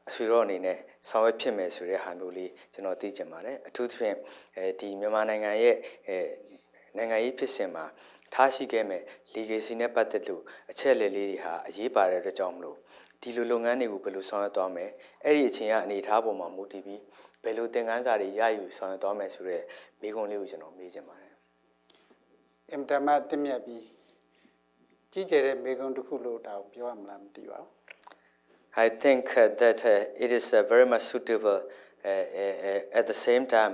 အဆွေတော်အနေနဲ့ဆောင်ရွက်ဖြစ်မယ်ဆိုတဲ့ဟာမျိုးလေးကျွန်တော်သိချင်ပါတယ်အထူးသဖြင့်ဒီမြန်မာနိုင်ငံရဲ့နိုင်ငံရေးဖြစ်စဉ်မှာထားရှိခဲ့မဲ့ legacy နဲ့ပတ်သက်လို့အချက်လက်လေးတွေဟာအရေးပါတဲ့အတွက်ကြောင့်မလို့ဒီလိုလုပ်ငန်းတွေကိုဘယ်လိုဆောင်ရွက်သွားမယ်အဲ့ဒီအချိန်ကအနေအထားပေါ်မှာမူတည်ပြီးဘယ်လိုသင်ခန်းစာတွေရယူဆောင်ရွက်သွားမယ်ဆိုတဲ့မိကုံးလေးကိုကျွန်တော်မေးချင်ပါတယ်အင်တာမတ်တင်မြတ်ပြီးကြီးကျယ်တဲ့မိကုံးတစ်ခုလို့တောင်ပြောရမလားမသိပါဘူး I think that it is very much suitable at the same time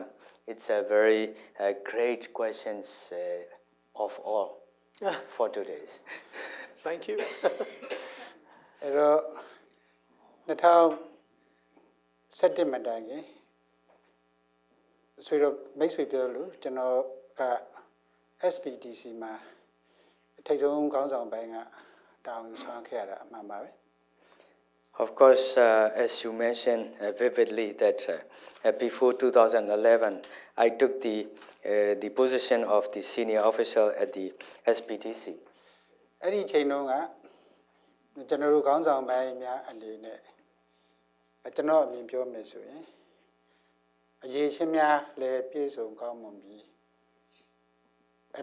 it's a very great questions of all for today's. Thank you. အဲ့တော့2017မတိုင်ခင် ဆိုတော့မိတ်ဆွေပြောလို့ကျွန်တော်က SPDC မှာထိပ်ဆုံးခေါင်းဆောင်ပိုင်းကတောင်းဆောင်ခဲ့ရတာအမှန်ပါပဲ Of course, as you mentioned vividly that before 2011, I took the position of the senior official at the SPDC. အဲ့ဒီချိန်တုန်းကကျွန်တော်တို့ခေါင်းဆောင်ပိုင်းများအနေနဲ့ကျွန်တော်အမြင်ပြောမယ်ဆိုရင်အရေးချင်းများလည်းပြည့်စုံကောင်းမွန်ပြီး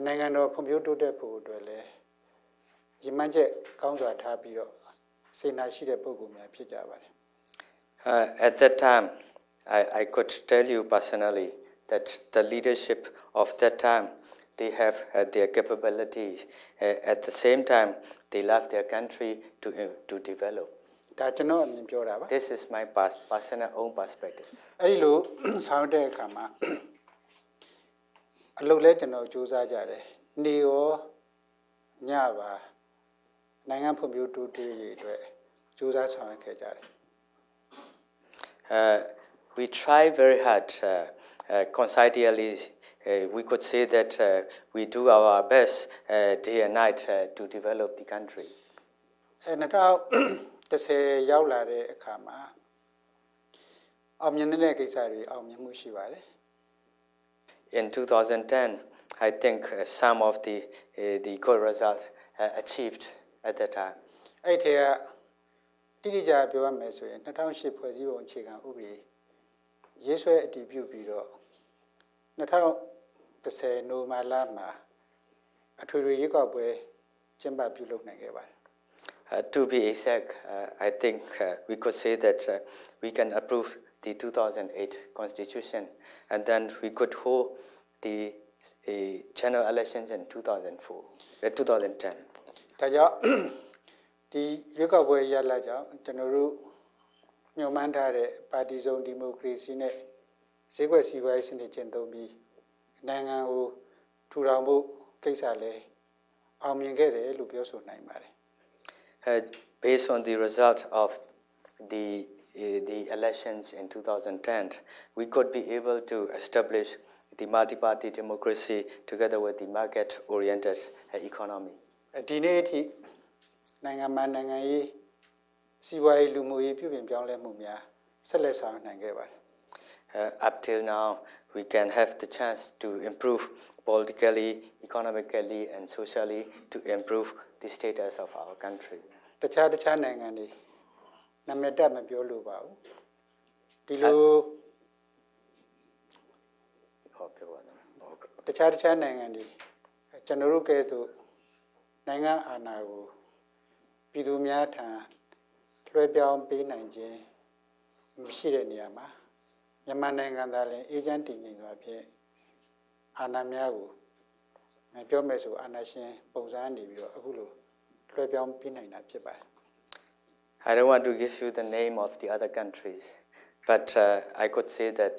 နိုင်ငံတော်ဖွံ့ဖြိုးတိုးတက်ဖို့အတွက်လည်းရည်မှန်းချက်ကောင်းစွာထားပြီးတော့စေနာရှိတဲ့ပုဂ္ဂိုလ်များဖြစ်ကြပါတယ် At that time, I could tell you personally that the leadership of that time, they have their capabilities. At the same time, they love their country to develop. ဒါကျွန်တော်အမြင်ပြောတာပါ This is my personal own perspective. အဲ့ဒီလိုဆောင်တဲ့အခါမှာအလုပ်လဲကျွန်တော်စူးစမ်းကြတယ်နေရောညပါနိုင်ငံဖွံ့ဖြိုးတိုးတက်ရေးအတွက်စူးစမ်းဆောင်ရွက်ခဲ့ကြတယ် We try very hard, concisely. We could say that we do our best day and night to develop the country. 2010ရောက်လာတဲ့အခါမှာအောင်မြင်တဲ့ကိစ္စတွေအောင်မြင်မှုရှိပါတယ် In 2010, I think some of the good results achieved at that time. အဲ့ထဲကတိတိကျကျပြောရမယ်ဆိုရင်2008ဖွဲ့စည်းပုံအခြေခံဥပဒေရေးဆွဲအတည်ပြုပြီးတော့2010နိုဝင်ဘာလမှာအထွေထွေရွေးကောက်ပွဲကျင်းပပြုလုပ်နိုင်ခဲ့ပါတယ် To be exact, I think we could say that we can approve the 2008 Constitution, and then we could hold the general elections in 2010. ဒါကြောင့်ဒီရွေးကောက်ပွဲရလဒ်ကြောင့်ကျွန်တော်တို့ညွှန်မှန်းထားတဲ့ပါတီစုံဒီမိုကရေစီနဲ့ဈေးကွက်စီးပွားရေးစနစ်ကျင့်သုံးပြီးနိုင်ငံကိုထူထောင်ဖို့ကိစ္စလဲအောင်မြင်ခဲ့တယ်လို့ပြောဆိုနိုင်ပါတယ် Based on the result of the elections in 2010, we could be able to establish the multi-party democracy together with the market-oriented economy. ဒီနေ့အထိနိုင်ငံမှာနိုင်ငံရေးစီးပွားရေးလူမှုရေးပြုပြင်ပြောင်းလဲမှုများဆက်လက်ဆောင်နိုင်ခဲ့ပါတယ် Up till now, we can have the chance to improve politically, economically, and socially to improve the status of our country. တခြားနိုင်ငံတွေနာမည်တက်မပြောလို့ပါဘူးဒီလိုတခြားနိုင်ငံတွေကျွန်တော်တို့ကဲ့သို့နိုင်ငံအာဏာကိုပြည်သူများထံလွှဲပြောင်းပေးနိုင်ခြင်းမရှိတဲ့နေရာမှာမြန်မာနိုင်ငံသားလည်းအေဂျင့်တင်နေသွားဖြင့်အာဏာများကိုပြောမယ်ဆိုအာဏာရှင်ပုံစံနေပြီးတော့အခုလိုလွှဲပြောင်းပေးနိုင်တာဖြစ်ပါတယ် I don't want to give you the name of the other countries, but I could say that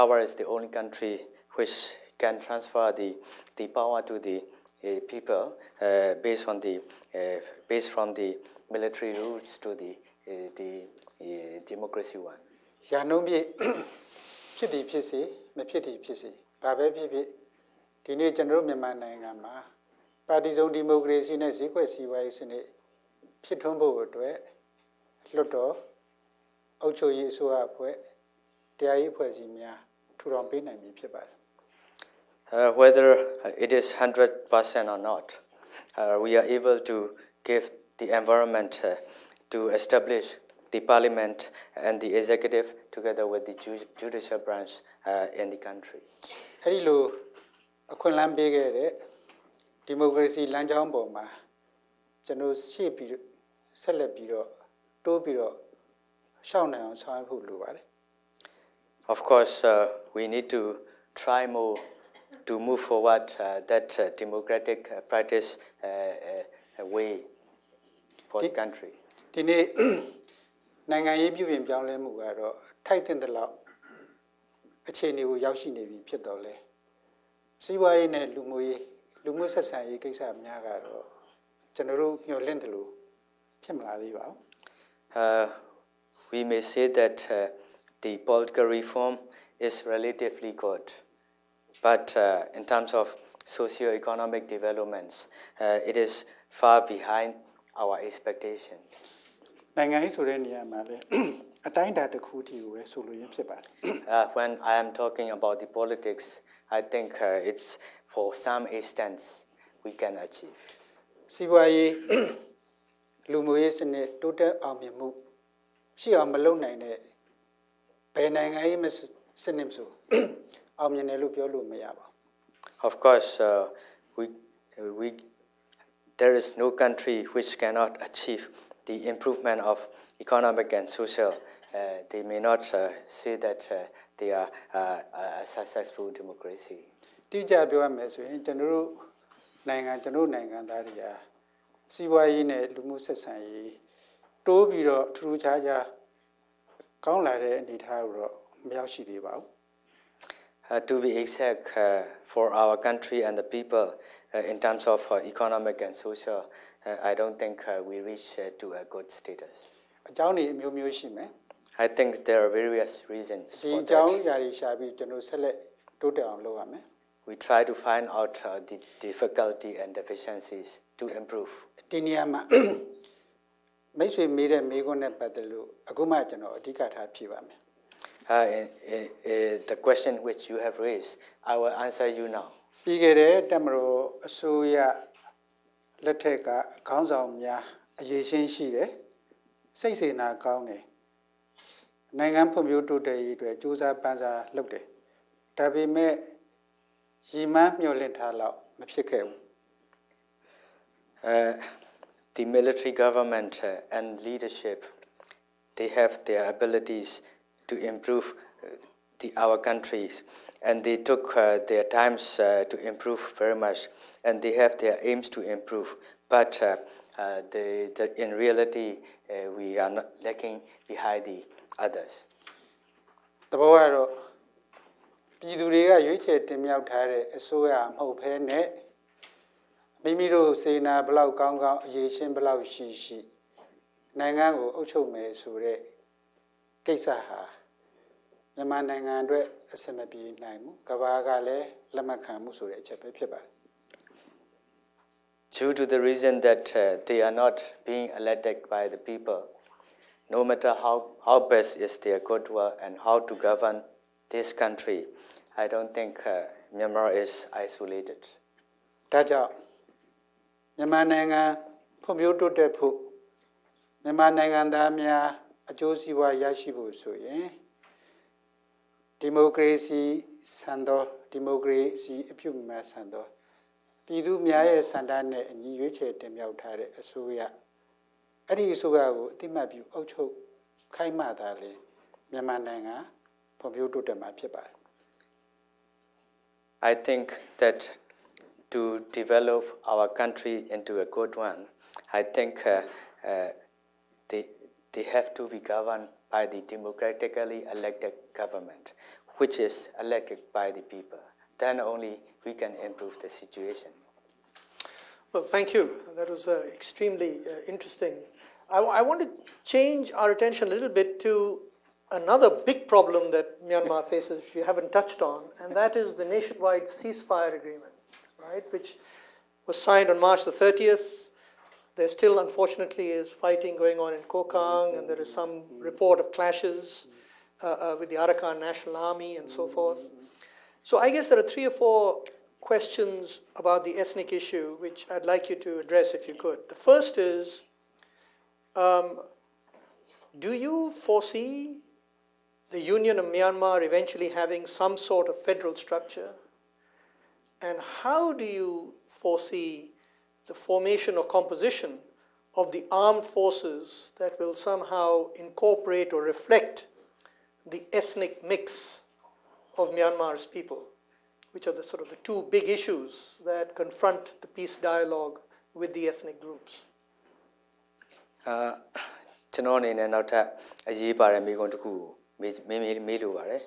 ours is the only country which can transfer the power to the people based from the military roots to the democracy one. ရာနှုန်းပြည့်ဖြစ်သည်ဖြစ်စေမဖြစ်သည်ဖြစ်စေဘာပဲဖြစ်ဖြစ်ဒီနေ့ကျွန်တော်တို့မြန်မာနိုင်ငံမှာပါတီစုံဒီမိုကရေစီနဲ့ဈေးကွက်စီးပွားရေးစနစ်ဖြစ်ထွန်းဖို့အတွက်လွတ်တော်အုပ်ချုပ်ရေးအစိုးရအဖွဲ့တရားရေးအဖွဲ့အစည်းများထူထောင်ပေးနိုင်ပြီဖြစ်ပါတယ် Whether it is 100% or not, we are able to give the environment to establish the parliament and the executive together with the judicial branch in the country. အဲ့ဒီလိုအခွင့်အလမ်းပေးခဲ့တဲ့ဒီမိုကရေစီလမ်းကြောင်းပေါ်မှာကျွန်တော်ရှေ့ပြီးဆက်လက်ပြီးတော့တိုးပြီးတော့ရှောက်နိုင်အောင်ဆောင်ရွက်ဖို့လိုပါတယ် Of course, we need to try more to move forward that democratic practice way for the country. ဒီနေ့နိုင်ငံရေးပြုပြင်ပြောင်းလဲမှုကတော့ထိုက်တဲ့လောက်အခြေအနေကိုရောက်ရှိနေပြီဖြစ်တော့လေစီးပွားရေးနဲ့လူမှုဆက်ဆံရေးကိစ္စများကတော့ကျွန်တော်တို့ညှော်လင့်တယ်လို့ဖြစ်မလာသေးပါဘူး We may say that the political reform is relatively good. But in terms of socio-economic developments, it is far behind our expectations. နိုင်ငံရေးဆိုတဲ့နေရာမှာလည်းအတိုင်းအတာတစ်ခုတည်းကိုပဲဆိုလိုရင်းဖြစ်ပါတယ် When I am talking about the politics, I think it's for some extent we can achieve. စီးပွားရေးလူမှုရေးစနစ်တိုးတက်အောင်မြင်မှုရှိအောင်မလုပ်နိုင်တဲ့ဘယ်နိုင်ငံရေးစနစ်မဆိုအောင်မြင်တယ်လို့ပြောလို့မရပါဘူး Of course, there is no country which cannot achieve the improvement of economic and social. They may not say that they are a successful democracy. တိကျပြောရမယ်ဆိုရင်ကျွန်တော်တို့နိုင်ငံသားတွေကစီးပွားရေးနဲ့လူမှုဆက်ဆံရေးတိုးပြီးတော့ထူးခြားခြားကောင်းလာတဲ့အနေအထားကိုတော့မရောက်ရှိသေးပါဘူး To be exact, for our country and the people, in terms of economic and social, I don't think we reach to a good status. အကြောင်းတွေအမျိုးမျိုးရှိမယ် I think there are various reasons ဒီ for အကြောင်း that. အရာတွေရှာပြီးကျွန်တော်ဆက်လက်တိုးတက်အောင်လုပ်ရမယ် We try to find out the difficulty and deficiencies to improve. ဒီနေရာမှာမိတ်ဆွေမေးတဲ့မေးခွန်းနဲ့ပတ်သက်လို့အခုမှကျွန်တော်အဓိကထားဖြေပါမယ် The question which you have raised, I will answer you now. ပြီးခဲ့တဲ့တက်မတော်အစိုးရလက်ထက်ကခေါင်းဆောင်များအရေးရှင်းရှိတယ်စိတ်စေနာကောင်းတယ်နိုင်ငံဖွံ့ဖြိုးတိုးတက်ရေးအတွက်ကြိုးစားပန်းစားလုပ်တယ်ဒါပေမဲ့ရည်မှန်းမျှော်လင့်ထားလောက်မဖြစ်ခဲ့ဘူး The military government and leadership, they have their abilities to improve our countries, and they took their times to improve very much, and they have their aims to improve. But in reality, we are not lagging behind the others. တဘောကတော့ပြည်သူတွေကရွေးချယ်တင်မြှောက်ထားတဲ့အစိုးရမဟုတ်ဘဲနဲ့မိမိတို့စေနာဘလောက်ကောင်းကောင်းအရေးချင်းဘလောက်ရှိရှိနိုင်ငံကိုအုပ်ချုပ်မယ်ဆိုတဲ့ကိစ္စဟာမြန်မာနိုင်ငံအတွက်အဆင်မပြေနိုင်ဘူးကမ္ဘာကလည်းလက်မခံမှုဆိုတဲ့အချက်ပဲဖြစ်ပါတယ် Due to the reason that they are not being elected by the people, no matter how best is their goodwill and how to govern this country, I don't think Myanmar is isolated. ဒါကြောင့်မြန်မာနိုင်ငံဖွံ့ဖြိုးတိုးတက်ဖို့မြန်မာနိုင်ငံသားများအကျိုးစီးပွားရရှိဖို့ဆိုရင်ဒီမိုကရေစီစံတော်ဒီမိုကရေစီအပြုအမူစံတော်ပြည်သူများရဲ့စံတမ်းနဲ့အညီရွေးချယ်တင်မြှောက်ထားတဲ့အစိုးရအဲ့ဒီအစိုးရကိုအတိမတ်ပြုအုပ်ချုပ်ခိုင်းမှသာလေမြန်မာနိုင်ငံဖွံ့ဖြိုးတိုးတက်မှာဖြစ်ပါတယ် I think that to develop our country into a good one, I think they have to be governed by the democratically elected government, which is elected by the people. Then only we can improve the situation. Well, thank you. That was extremely interesting. I want to change our attention a little bit to another big problem that Myanmar faces, which we haven't touched on, and that is the nationwide ceasefire agreement, right, which was signed on March the 30th. There still, unfortunately, is fighting going on in Kokang, and there is some report of clashes with the Arakan National Army and so forth. So I guess there are 3 or 4 questions about the ethnic issue which I'd like you to address if you could. The first is, do you foresee the Union of Myanmar eventually having some sort of federal structure? And how do you foresee the formation or composition of the armed forces that will somehow incorporate or reflect the ethnic mix of Myanmar's people, which are the sort of the 2 big issues that confront the peace dialogue with the ethnic groups? ကျွန်တော်အနေနဲ့နောက်ထပ်အရေးပါတဲ့မိကုန်းတစ်ခုကိုမေးလိုပါတယ်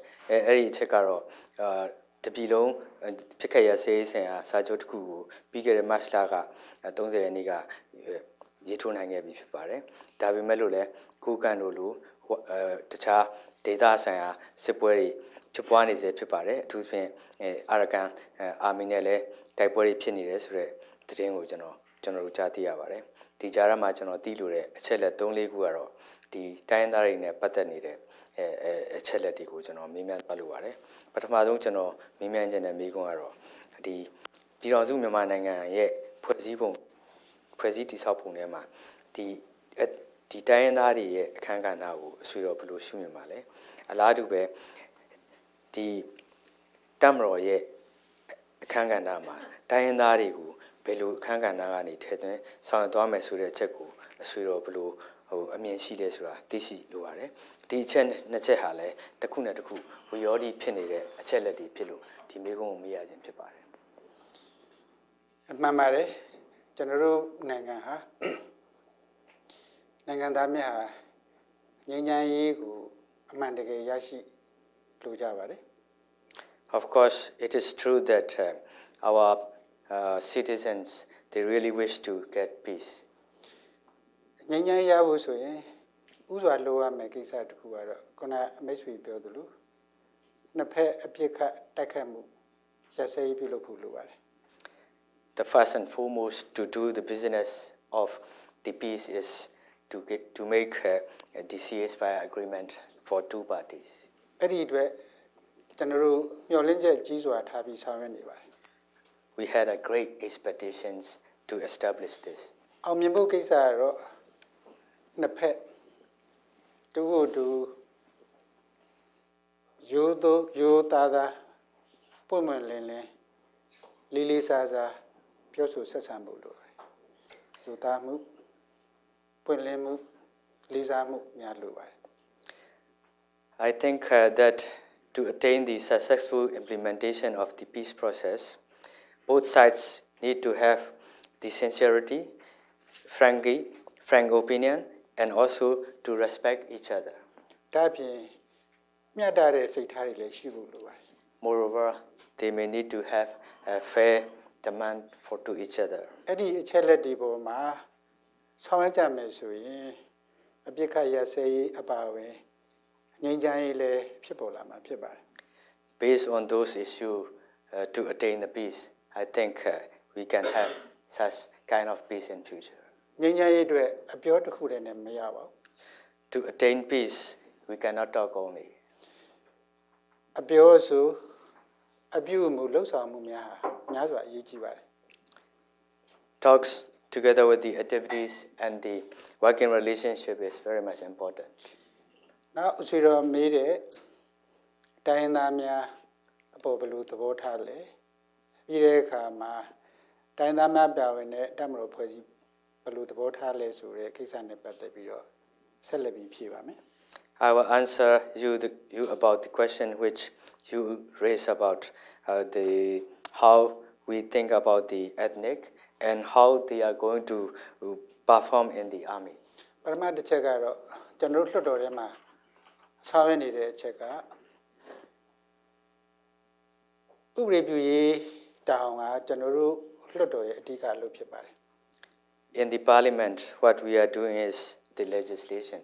အဲ့ဒီအချက်ကတော့တပြည်လုံးဖြစ်ခဲ့ရစေးဆိုင်ရာစာချုပ်တစ်ခုကိုပြီးခဲ့တဲ့ March လက30ရက်နေ့ကရေးထိုးနိုင်ခဲ့ပြီဖြစ်ပါတယ်ဒါပေမဲ့လို့လည်းကိုကန်တို့လိုတခြား ဒေသဆိုင်ရာစစ်ပွဲတွေဖြစ်ပွားနေစေဖြစ်ပါတယ်အထူးသဖြင့်အာရကန်အာမီနဲ့လည်းတိုက်ပွဲတွေဖြစ်နေတယ်ဆိုတော့သတင်းကိုကျွန်တော်တို့ကြားသိရပါတယ်ဒီကြားထဲမှာကျွန်တော်သိလို့တဲ့အချက်လက်3-4ခုကတော့ဒီတိုင်းသားတွေနဲ့ပတ်သက်နေတဲ့အချက်လက်တွေကိုကျွန်တော်မေးမြန်းသွားလိုပါတယ်ပထမဆုံးကျွန်တော်မေးမြန်းခြင်းနဲ့မေးခွန်းကတော့ဒီပြည်တော်စုမြန်မာနိုင်ငံရဲ့ဖွဲ့စည်းတည်ဆောက်ပုံထဲမှာဒီတိုင်းရင်းသားတွေရဲ့အခမ်းကဏ္ဍကိုအဆွေတော်ဘယ်လိုရှုမြင်ပါလဲအလားတူပဲဒီတပ်မတော်ရဲ့အခမ်းကဏ္ဍမှာတိုင်းရင်းသားတွေကိုဘယ်လိုအခမ်းကဏ္ဍကနေထည့်သွင်းဆောင်ရွက်သွားမယ်ဆိုတဲ့အချက်ကိုအဆွေတော်ဘယ်လိုအမြင်ရှိလဲဆိုတာသိရှိလိုပါတယ်ဒီအချက်နှစ်ချက်ဟာလည်းတစ်ခုနဲ့တစ်ခုဝီရောဒီဖြစ်နေတဲ့အချက်လက်တွေဖြစ်လို့ဒီမေးခွန်းကိုမေးရခြင်းဖြစ်ပါတယ်မှန်ပါတယ်ကျွန်တော်တို့နိုင်ငံဟာနိုင်ငံသားများဟာငြိမ်းချမ်းရေးကိုအမှန်တကယ်ရရှိလိုကြပါတယ် Of course it is true that our citizens they really wish to get peace ငြိမ်းချမ်းရဖို့ဆိုရင်ဥစွာလိုရမယ့်ကိစ္စတစ်ခုကတော့ခုနမိတ်ဆွေပြောသလိုနှစ်ဖက်အပြစ်ခတ်တိုက်ခတ်မှုရစရေးပြုလုပ်ဖို့လိုပါတယ် The first and foremost to do the business of the peace is to make the ceasefire agreement for two parties. အဲ့ဒီအတွက်ကျွန်တော်တို့မျှော်လင့်ချက်ကြီးစွာထားပြီးဆောင်ရွက်နေပါတယ် We had a great expectations to establish this. အောင်မြင်ဖို့ကိစ္စကတော့နှစ်ဖက်တူကိုတူရိုးသားပွင့်ပွင့်လင်းလင်းလေးလေးစားစားပြောဆိုဆက်ဆံဖို့လိုတယ်ရိုးသားမှုပွင့်လင်းမှုလေးစားမှုများလိုပါတယ် I think that to attain the successful implementation of the peace process, both sides need to have the sincerity, frank opinion, and also to respect each other. ဒါပြင်မျှတတဲ့စိတ်ထားတွေလည်းရှိဖို့လိုပါတယ် Moreover, they may need to have a fair demand to each other. အဲ့ဒီအချက်လက်တွေပေါ်မှာဆောင်ရွက်ကြမယ်ဆိုရင်အပြစ်ခတ်ရစရေးအပါအဝင်ငြိမ်းချမ်းရေးလည်းဖြစ်ပေါ်လာမှာဖြစ်ပါတယ် Based on those issues to attain the peace, I think we can have such kind of peace in future. ငြိမ်းချမ်းရေးအတွက်အပြောတစ်ခုတည်းနဲ့မရပါဘူး To attain peace, we cannot talk only. အပြောဆိုအပြုမှုလှုပ်ဆောင်မှုများစွာအရေးကြီးပါတယ် Talks together with the activities and the working relationship is very much important. နောက်အဆွေတော်မေးတဲ့တိုင်းရင်းသားများအပေါ်ဘယ်လိုသဘောထားလဲပြီးတဲ့အခါမှာတိုင်းသားများပြဝင်တဲ့တပ်မတော်ဖွဲ့စည်းဘယ်လိုသဘောထားလဲဆိုတဲ့ကိစ္စနဲ့ပတ်သက်ပြီးတော့ဆက်လက်ပြီးဖြေပါမယ် I will answer you about the question which you raised about how we think about the ethnic and how they are going to perform in the army. ပထမတစ်ချက်ကတော့ကျွန်တော်တို့လွှတ်တော်ထဲမှာဆောင်ရွက်နေတဲ့အချက်ကဥပဒေပြုရေးတာဝန်ကကျွန်တော်တို့လွှတ်တော်ရဲ့အဓိကအလုပ်ဖြစ်ပါတယ် In the parliament, what we are doing is the legislation.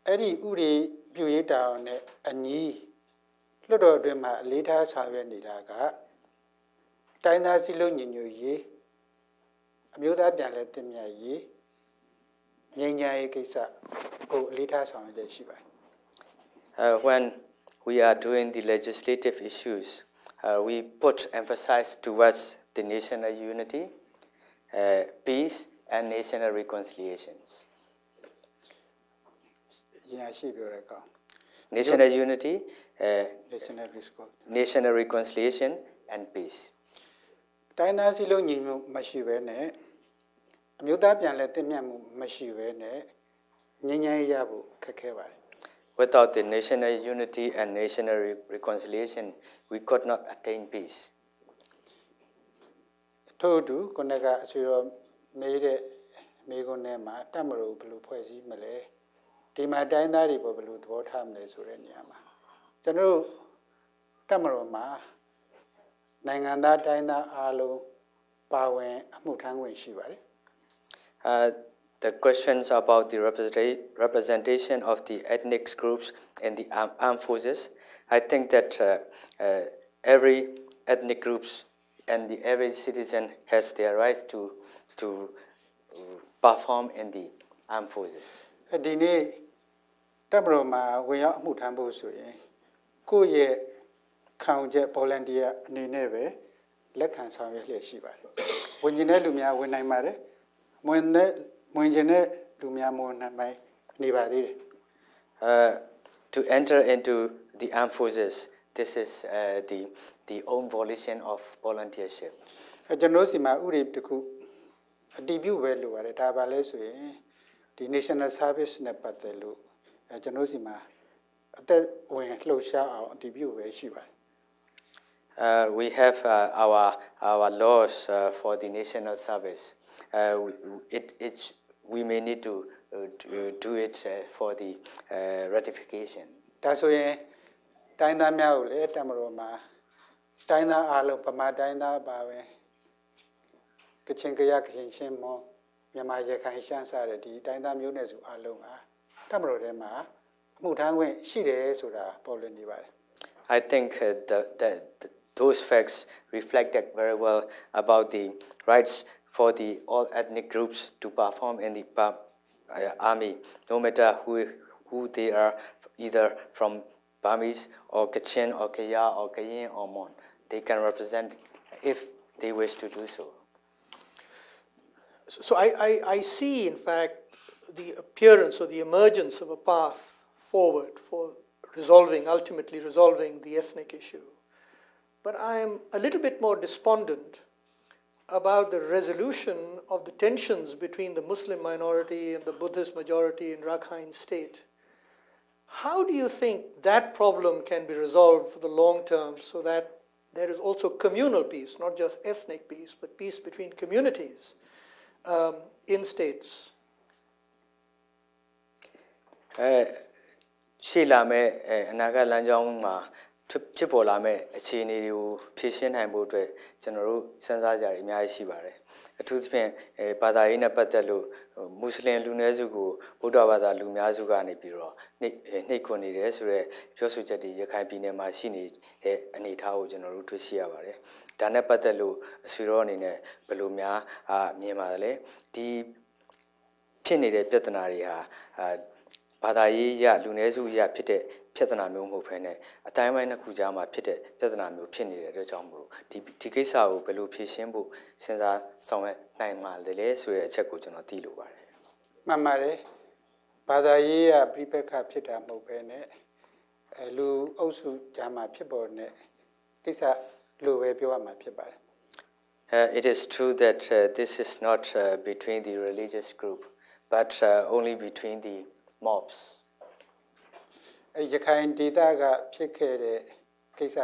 အဲ့ဒီဥပဒေပြုရေးတာဝန်နဲ့အညီလွှတ်တော်အတွင်းမှာအလေးထားဆောင်ရွက်နေတာကတိုင်းသားစည်းလုံးညီညွတ်ရေးအမျိုးသားပြန်လည်သင့်မြတ်ရေးငြိမ်းချမ်းရေးကိစ္စကိုအလေးထားဆောင်ရွက်ရရှိပါတယ် When we are doing the legislative issues, we put emphasis towards the national unity, peace, and national reconciliations. ရန်ရှိပြောတဲ့ကောင် National unity, national national reconciliation, and peace. တိုင်းသားစည်းလုံးညီညွတ်မရှိဘဲနဲ့အမျိုးသားပြန်လည်သင့်မြတ်မှုမရှိဘဲနဲ့ငြိမ်းချမ်းရေးရဖို့ခက်ခဲပါတယ် Without the national unity and national reconciliation, we could not attain peace. ထို့အတူခုနကအဆွေတော်မေးတဲ့မိကုန်းထဲမှာတပ်မတော်ဘယ်လိုဖွဲ့စည်းမလဲဒီမှာတိုင်းသားတွေဘယ်လိုသဘောထားမလဲဆိုတဲ့နေရာမှာကျွန်တော်တို့တပ်မတော်မှာနိုင်ငံသားတိုင်းသားအားလုံးပါဝင်အမှုထမ်းခွင့်ရှိပါတယ် the questions about the representation of the ethnic groups in the armed forces, I think that every ethnic groups and every citizen has their rights to perform in the armed forces. ဒီနေ့တပ်မတော်မှာဝင်ရောက်မှုထမ်းဖို့ဆိုရင်ကိုယ့်ရဲ့ခံချက် volunteer အနေနဲ့ပဲလက်ခံဆောင်ရွက်လျက်ရှိပါတယ်။ဝင်ကျင်တဲ့လူများဝင်နိုင်ပါတယ်။ဝင်ကျင်တဲ့လူများမဝင်နိုင်နေပါသေးတယ်။ To enter into the armed forces, this is the own volition of volunteership. ကျွန်တော်စီမှာဥပဒေတစ်ခုအတည်ပြုပဲလိုပါတယ်ဒါပါလဲဆိုရင်ဒီ national service နဲ့ပတ်သက်လို့ကျွန်တော်စီမှာအသက်ဝင်လှုပ်ရှားအောင်အတည်ပြုပဲရှိပါတယ် We have our laws for the national service. We may need to do it for the ratification. ဒါဆိုရင်တိုင်းသားများကိုလည်းတပ်မတော်မှာတိုင်းသားအားလုံးဗမာတိုင်းသားပါပဲကချင်ကရကချင်ချင်းမောမြန်မာရခိုင်ရှမ်းစတဲ့ဒီတိုင်းသားမျိုးနွယ်စုအားလုံးဟာတပ်မတော်ထဲမှာအမှုထမ်းခွင့်ရှိတယ်ဆိုတာပေါ်လွင်နေပါတယ် I think those facts reflected very well about the rights for the all ethnic groups to perform in the army, no matter who they are, either from Burmese or Kachin or Kaya or Kayin or Mon. They can represent if they wish to do so. So I see, in fact, the appearance or the emergence of a path forward for ultimately resolving the ethnic issue. But I am a little bit more despondent about the resolution of the tensions between the Muslim minority and the Buddhist majority in Rakhine State. How do you think that problem can be resolved for the long term so that there is also communal peace, not just ethnic peace, but peace between communities in states? ရှိလာမဲ့အနာဂတ်လမ်းကြောင်းမှာဖြစ်ပေါ်လာမဲ့အခြေအနေတွေကိုဖြည့်ရှင်းနိုင်ဖို့အတွက်ကျွန်တော်တို့စဉ်းစားကြရအများကြီးရှိပါတယ်အထူးသဖြင့်ဘာသာရေးနဲ့ပတ်သက်လို့မွတ်စလင်လူနည်းစုကိုဗုဒ္ဓဘာသာလူများစုကနေပြီးတော့နှိပ်ခွန်နေတယ်ဆိုတော့ပြောဆိုချက်တွေရခိုင်ပြည်နယ်မှာရှိနေတဲ့အနေအထားကိုကျွန်တော်တို့တွေ့ရှိရပါတယ်ဒါနဲ့ပတ်သက်လို့အဆွေတော်အနေနဲ့ဘယ်လိုများမြင်ပါတယ်လဲဒီဖြစ်နေတဲ့ပြဿနာတွေဟာဘာသာရေးရလူနည်းစုရဖြစ်တဲ့ပြဿနာမျိုးမဟုတ်ဘဲနဲ့အတိုင်းပိုင်းတစ်ခုကြားမှာဖြစ်တဲ့ပြဿနာမျိုးဖြစ်နေတဲ့အတွက်ကြောင့်မို့ဒီကိစ္စကိုဘယ်လိုဖြေရှင်းဖို့စဉ်းစားဆောင်ရွက်နိုင်မှာလဲဆိုတဲ့အချက်ကိုကျွန်တော်သိလိုပါတယ်မှန်ပါတယ်ဘာသာရေးရပြိပက္ခဖြစ်တာမဟုတ်ဘဲနဲ့လူအုပ်စုကြားမှာဖြစ်ပေါ်တဲ့ကိစ္စလိုပဲပြောရမှာဖြစ်ပါတယ် It is true that this is not between the religious group but only between the mobs ရခိုင်ဒေသကဖြစ်ခဲ့တဲ့ကိစ္စ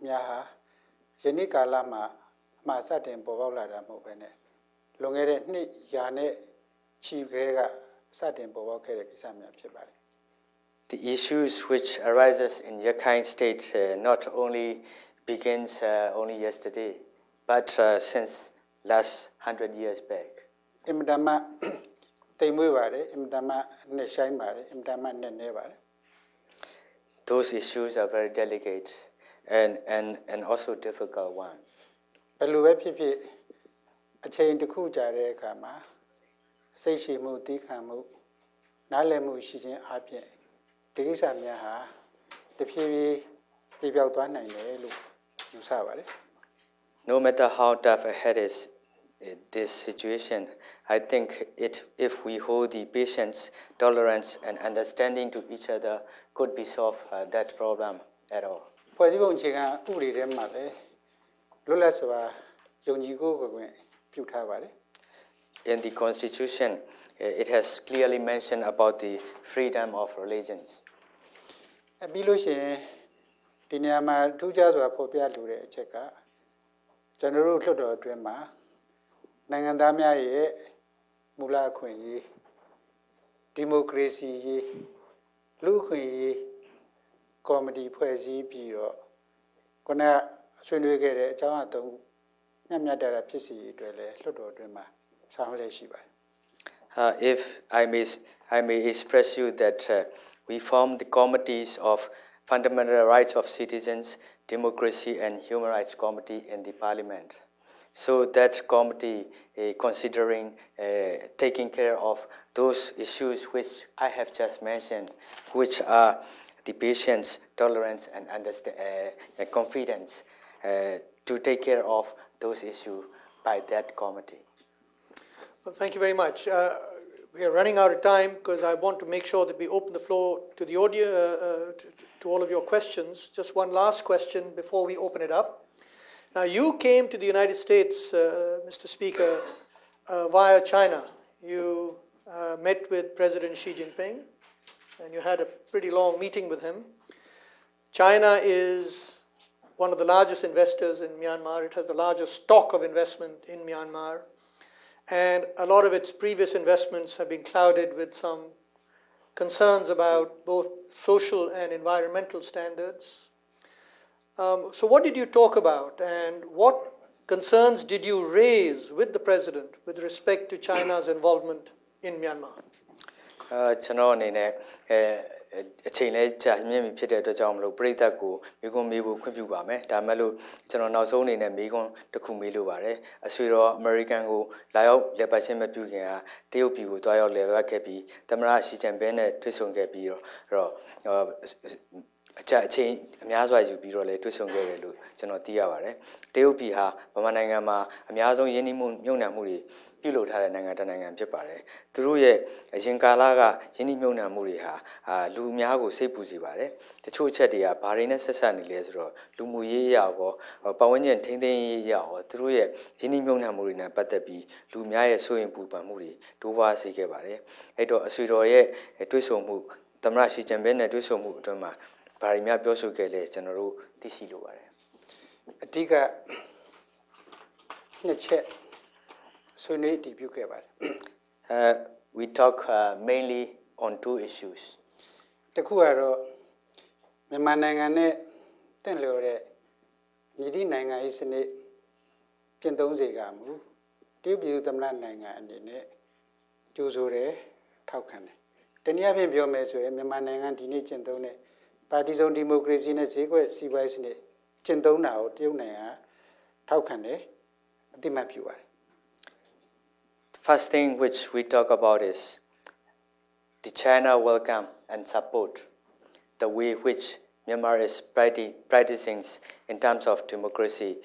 များဟာယနေ့ကာလမှာမှစတင်ပေါ်ပေါက်လာတာမဟုတ်ဘဲနဲ့လွန်ခဲ့တဲ့နှစ်ရာနဲ့ချီကလေးကစတင်ပေါ်ပေါက်ခဲ့တဲ့ကိစ္စများဖြစ်ပါတယ် The issues which arises in Rakhine State not only begins only yesterday but since last 100 years back အင်မတန်မှတိမ်မွေးပါတယ်အင်မတန်မှနဲ့ဆိုင်ပါတယ်အင်မတန်မှနဲ့နေပါတယ် Those issues are very delicate and also difficult one. ဘယ်လိုပဲဖြစ်ဖြစ်အချိန်တစ်ခုကြာတဲ့အခါမှာစိတ်ရှိမှုတီးခံမှုနားလည်မှုရှိခြင်းအပြင်ဒီကိစ္စများဟာတဖြည်းဖြည်းပြပြောက်သွားနိုင်တယ်လို့ယူဆပါတယ် No matter how tough ahead is this situation, I think if we hold the patience, tolerance, and understanding to each other, could be solve that problem at all. ဖွဲ့စည်းပုံအခြေခံဥပဒေထဲမှာလည်းလွတ်လပ်စွာယုံကြည်ကိုးကွယ်ခွင့်ပြုထားပါတယ် In the Constitution, it has clearly mentioned about the freedom of religions. ပြီးလို့ရှိရင်ဒီနေရာမှာထူးခြားစွာဖော်ပြလိုတဲ့အချက်ကကျွန်တော်တို့လွှတ်တော်အတွင်းမှာနိုင်ငံသားများရဲ့မူလအခွင့်အရေးဒီမိုကရေစီရေးလူ့အခွင့်အရေးကော်မတီဖွဲ့စည်းပြီးတော့ခုနကဆွေးနွေးခဲ့တဲ့အကြောင်းအရာသုံးမျှမျှတတာဖြစ်စီအတွက်လည်းလွှတ်တော်အတွင်းမှာဆောင်ရွက်ရှိပါတယ် If I may express you that we formed the committees of Fundamental Rights of Citizens, Democracy and Human Rights Committee in the Parliament. So that committee considering taking care of those issues which I have just mentioned, which are the patience, tolerance, and confidence, to take care of those issues by that committee. Well, thank you very much. We are running out of time because I want to make sure that we open the floor to the audio, to all of your questions. Just one last question before we open it up. Now, you came to the United States, Mr. Speaker, via China. You met with President Xi Jinping, and you had a pretty long meeting with him. China is one of the largest investors in Myanmar. It has the largest stock of investment in Myanmar. And a lot of its previous investments have been clouded with some concerns about both social and environmental standards. So what did you talk about, and what concerns did you raise with the President with respect to China's involvement in Myanmar? ကျွန်တော်အနေနဲ့အချိန်လေးကြာမြင့်ပြီဖြစ်တဲ့အတွက်ကြောင့်မလို့ပြည်သက်ကိုမိကွန်းမေးဖို့ခွင့်ပြုပါမယ်ဒါမဲ့လို့ကျွန်တော်နောက်ဆုံးအနေနဲ့မိကွန်းတစ်ခုမေးလိုပါတယ်အဆွေတော်အမေရိကန်ကိုလာရောက်လက်ပတ်ချင်းမပြုခင်ဟာတရုတ်ပြည်ကိုတွားရောက်လက်ပတ်ခဲ့ပြီးသမ္မတရှီကျန်ပင်းနဲ့တွေ့ဆုံခဲ့ပြီးတော့အချိန်အများစွာယူပြီးတော့လည်းတွေ့ဆုံခဲ့တယ်လို့ကျွန်တော်သိရပါတယ်တရုတ်ပြည်ဟာဗမာနိုင်ငံမှာအများဆုံးယင်းနှိမ့်မှုမြုပ်နှံမှုတွေပြုလုပ်ထားတဲ့နိုင်ငံတစ်နိုင်ငံဖြစ်ပါတယ်သူတို့ရဲ့အရင်ကာလကယင်းနှိမ့်မြုပ်နှံမှုတွေဟာလူအများကိုစိတ်ပူစေပါတယ်တချို့ချက်တွေကဘာတွေနဲ့ဆက်ဆက်နေလဲဆိုတော့လူမှုရေးအရာရောပတ်ဝန်းကျင်ထိန်းသိမ်းရေးအရာရောသူတို့ရဲ့ယင်းနှိမ့်မြုပ်နှံမှုတွေနဲ့ပတ်သက်ပြီးလူအများရဲ့စိုးရိမ်ပူပန်မှုတွေတိုးပွားစေခဲ့ပါတယ်အဲ့တော့အဆွေတော်ရဲ့တွေ့ဆုံမှုသမ္မတရှီကျန်ပင်းနဲ့တွေ့ဆုံမှုအတွင်းမှာဘာတွေများပြောဆိုခဲ့လဲကျွန်တော်တို့သိရှိလိုပါတယ်အဓိကနှစ်ချက်ဆွေးနွေးတည်ပြုခဲ့ပါတယ်we talk mainly on two issues တခုကတော့မြန်မာနိုင်ငံနဲ့တင့်လျော်တဲ့မြစ်တီနိုင်ငံရေးစနစ်ကျင့်သုံးစေကမူတရုတ်ပြည်သူသမ္မတနိုင်ငံအနေနဲ့ကြိုးဆိုတယ်ထောက်ခံတယ်တနည်းအားဖြင့်ပြောမယ်ဆိုရင်မြန်မာနိုင်ငံဒီနေ့ကျင့်သုံးတဲ့ပါတီစုံဒီမိုကရေစီနဲ့ဈေးကွက်စီးပွားရေးစနစ်ကျင့်သုံးတာကိုတရုတ်နိုင်ငံထောက်ခံတယ်အသိအမှတ်ပြုပါတယ် First thing which we talk about is the China welcome and support the way which Myanmar is practicing in terms of democracy,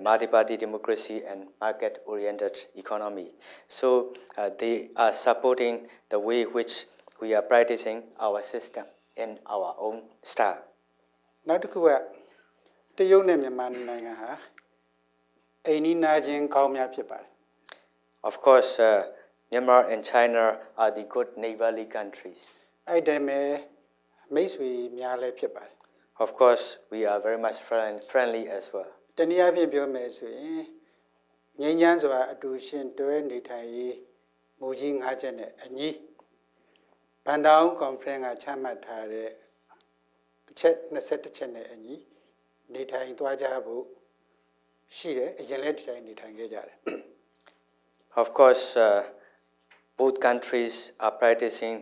multi-party democracy and market-oriented economy. So they are supporting the way which we are practicing our system in our own style. နောက်တစ်ခုကတရုတ်နဲ့မြန်မာနိုင်ငံဟာအိမ်နီးနားချင်းကောင်းများဖြစ်ပါတယ် Of course, Myanmar and China are the good neighborly countries. အဲ့ဒါမဲ့မိတ်ဆွေများလည်းဖြစ်ပါတယ် Of course, we are very much friendly as well. တနည်းအားဖြင့်ပြောမယ်ဆိုရင်ငြိမ်းချမ်းစွာအတူရှင်တွဲနေထိုင်ရေးမူကြီး၅ချက်နဲ့အညီဘန်တောင်းကွန်ဖရင့်ကချမှတ်ထားတဲ့အချက်21ချက်နဲ့အညီနေထိုင်သွားကြဖို့ရှိတယ်အရင်လည်းဒီတိုင်းနေထိုင်ခဲ့ကြတယ် Of course, both countries are practicing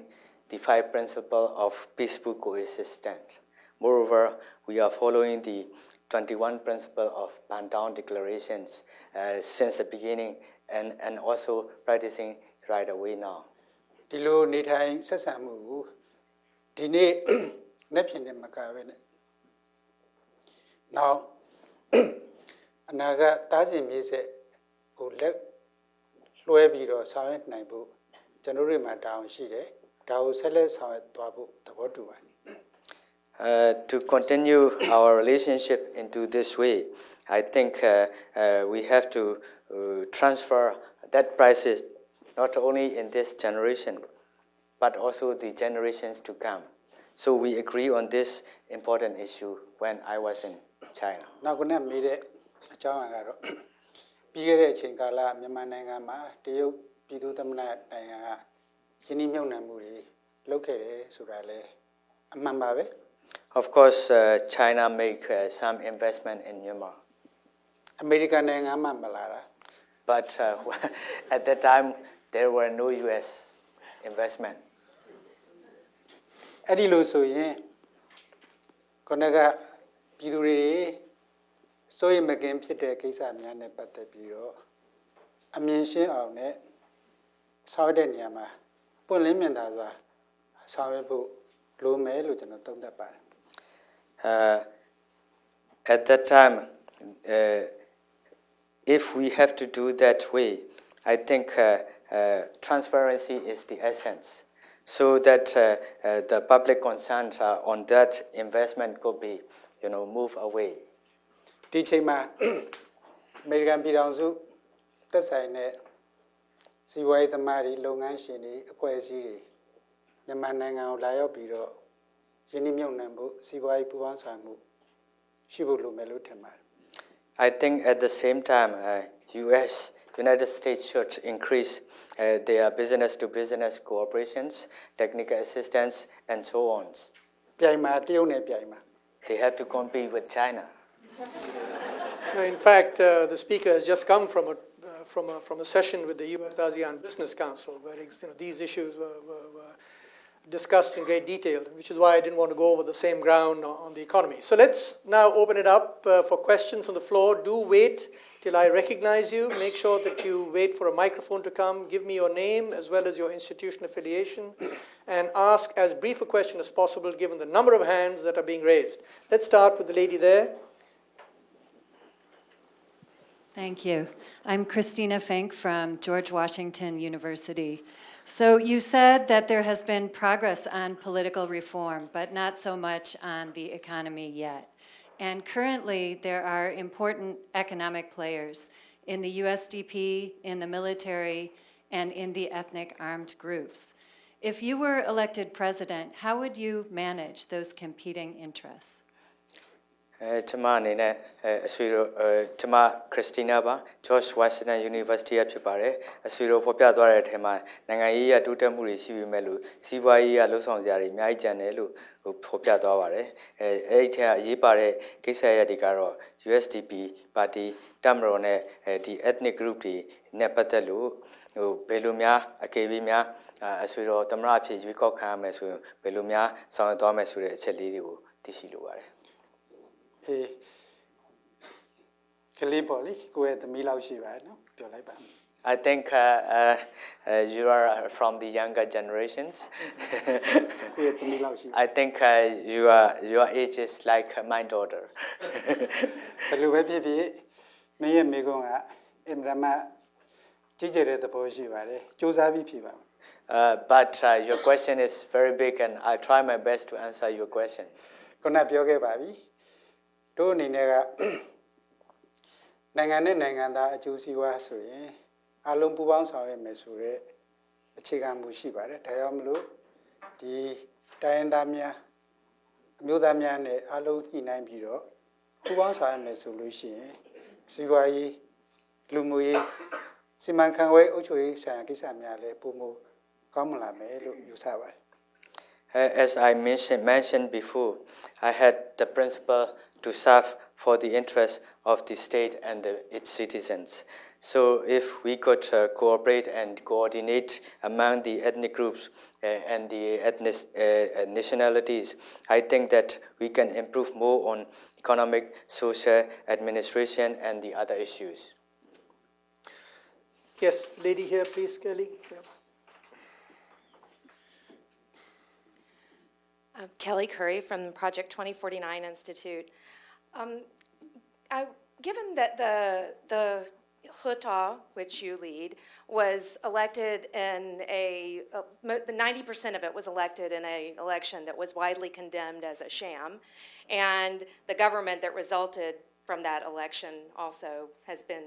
the 5 principles of peaceful coexistence. Moreover, we are following the 21 principles of Bantown declarations since the beginning and also practicing right away now. ဒီလိုနေထိုင်ဆက်ဆံမှုကိုဒီနေ့နေ့ဖြစ်နေမှာကပဲနဲ့နောက်အနာဂတ်တားစင်မြေဆက်ကိုလက်လွှဲပြီးတော့ဆောင်ရွက်နိုင်ဖို့ကျွန်တော်တို့မှာတာဝန်ရှိတယ်ဒါကိုဆက်လက်ဆောင်ရွက်သွားဖို့သဘောတူပါတယ် To continue our relationship into this way, I think we have to transfer that prices not only in this generation, but also the generations to come. So we agree on this important issue when I was in China. နောက်ကနေမိတဲ့အကြောင်းအရာကတော့ပြီးခဲ့တဲ့အချိန်ကာလမြန်မာနိုင်ငံမှာတရုတ်ပြည်သူ့သမ္မတနိုင်ငံကယင်းနှိမ့်မြုပ်နှံမှုတွေလုပ်ခဲ့တယ်ဆိုတာလဲအမှန်ပါပဲ Of course, China make some investment in Myanmar. အမေရိကန်နိုင်ငံမှမလာတာ But at that time, there were no U.S. investment. အဲ့ဒီလိုဆိုရင်ခုနကပြည်သူတွေစိုးရိမ်မကင်းဖြစ်တဲ့ကိစ္စများနဲ့ပတ်သက်ပြီးတော့အမြင်ရှင်းအောင်နဲ့ဆောင်ရွက်တဲ့နေရာမှာပွင့်လင်းမြင်သာစွာဆောင်ရွက်ဖို့လိုမယ်လို့ကျွန်တော်သုံးသပ်ပါတယ် At that time, if we have to do that way, I think transparency is the essence, so that the public concerns on that investment could be, move away. ဒီချိန်မှာအမေရိကန်ပြည်ထောင်စုသက်ဆိုင်တဲ့စီးပွားရေးသမားတွေလုပ်ငန်းရှင်တွေအဖွဲ့အစည်းတွေမြန်မာနိုင်ငံကိုလာရောက်ပြီးတော့ယင်းနှမြုံနှံဖို့စီးပွားရေးပူးပေါင်းဆောင်မှုရှိဖို့လိုမယ်လို့ထင်ပါတယ် I think at the same time, United States should increase their business-to-business cooperations, technical assistance, and so on. ပြိုင်မှာတရုတ်နဲ့ပြိုင်မှာ They have to compete with China. No, in fact, the speaker has just come from a session with the U.S. ASEAN Business Council, where these issues were discussed in great detail, which is why I didn't want to go over the same ground on the economy. So let's now open it up for questions from the floor. Do wait till I recognize you. Make sure that you wait for a microphone to come. Give me your name as well as your institution affiliation, and ask as brief a question as possible given the number of hands that are being raised. Let's start with the lady there. Thank you. I'm Christina Fink from George Washington University. So you said that there has been progress on political reform, but not so much on the economy yet. And currently, there are important economic players in the USDP, in the military, and in the ethnic armed groups. If you were elected president, how would you manage those competing interests? ကျွန်မအနေနဲ့အဆွေတို့ကျွန်မခရစ်စတီနာပါ George Washington University ရဖြစ်ပါတယ်အဆွေတို့ဖော်ပြသွားတဲ့အထက်မှာနိုင်ငံရေးရတိုးတက်မှုတွေရှိပေမဲ့လို့စီးပွားရေးရလှုပ်ဆောင်ကြတွေအများကြီးကျန်တယ်လို့ဖော်ပြသွားပါတယ်အဲ့ဒီထက်အရေးပါတဲ့ကိစ္စရပ်တွေကတော့ USDP ပါတီတပ်မတော်နဲ့ဒီ ethnic group တွေနဲ့ပတ်သက်လို့ဘယ်လိုများအကယ်၍များအဆွေတို့သမ္မတအဖြစ်ရွေးကောက်ခံရမယ်ဆိုရင်ဘယ်လိုများဆောင်ရွက်သွားမယ်ဆိုတဲ့အချက်လေးတွေကိုသိရှိလိုပါတယ်ကလေးပေါ်လေကိုယ့်ရဲ့သမီးလောက်ရှိပါတယ်နော်ပြောလိုက်ပါ I think you are from the younger generations. ကိုယ့်ရဲ့သမီးလောက်ရှိ I think your age is like my daughter. ဘယ်လိုပဲဖြစ်ဖြစ်မင်းရဲ့မိကုန်းကအင်မတန်မှကြီးကျယ်တဲ့သဘောရှိပါတယ်စူးစမ်းပြီးဖြေပါ But your question is very big, and I try my best to answer your questions. ခုနပြောခဲ့ပါပြီတို့အနေနဲ့ကနိုင်ငံနဲ့နိုင်ငံသားအကျိုးစီးပွားဆိုရင်အလုံးပူပေါင်းဆောင်ရွက်မယ်ဆိုတဲ့အခြေခံမှုရှိပါတယ်ဒါကြောင့်မလို့ဒီတိုင်းရင်းသားများအမျိုးသားများနဲ့အလုံးညှိနှိုင်းပြီးတော့ပူပေါင်းဆောင်ရွက်မယ်ဆိုလို့ရှိရင်စီးပွားရေးလူမှုရေးစီမံခန့်ခွဲအုပ်ချုပ်ရေးဆိုင်ရာကိစ္စများလည်းပုံမကောင်းမလာမယ်လို့ယူဆပါတယ် As I mentioned before, I had the principle to serve for the interests of the state and its citizens. So if we could cooperate and coordinate among the ethnic groups and the ethnic nationalities, I think that we can improve more on economic, social, administration, and the other issues. Yes, lady here, please, Kelly. Yeah. Kelly Curry from the Project 2049 Institute. Given that the Thura, which you lead, was elected in the 90% of it was elected in an election that was widely condemned as a sham, and the government that resulted from that election also has been,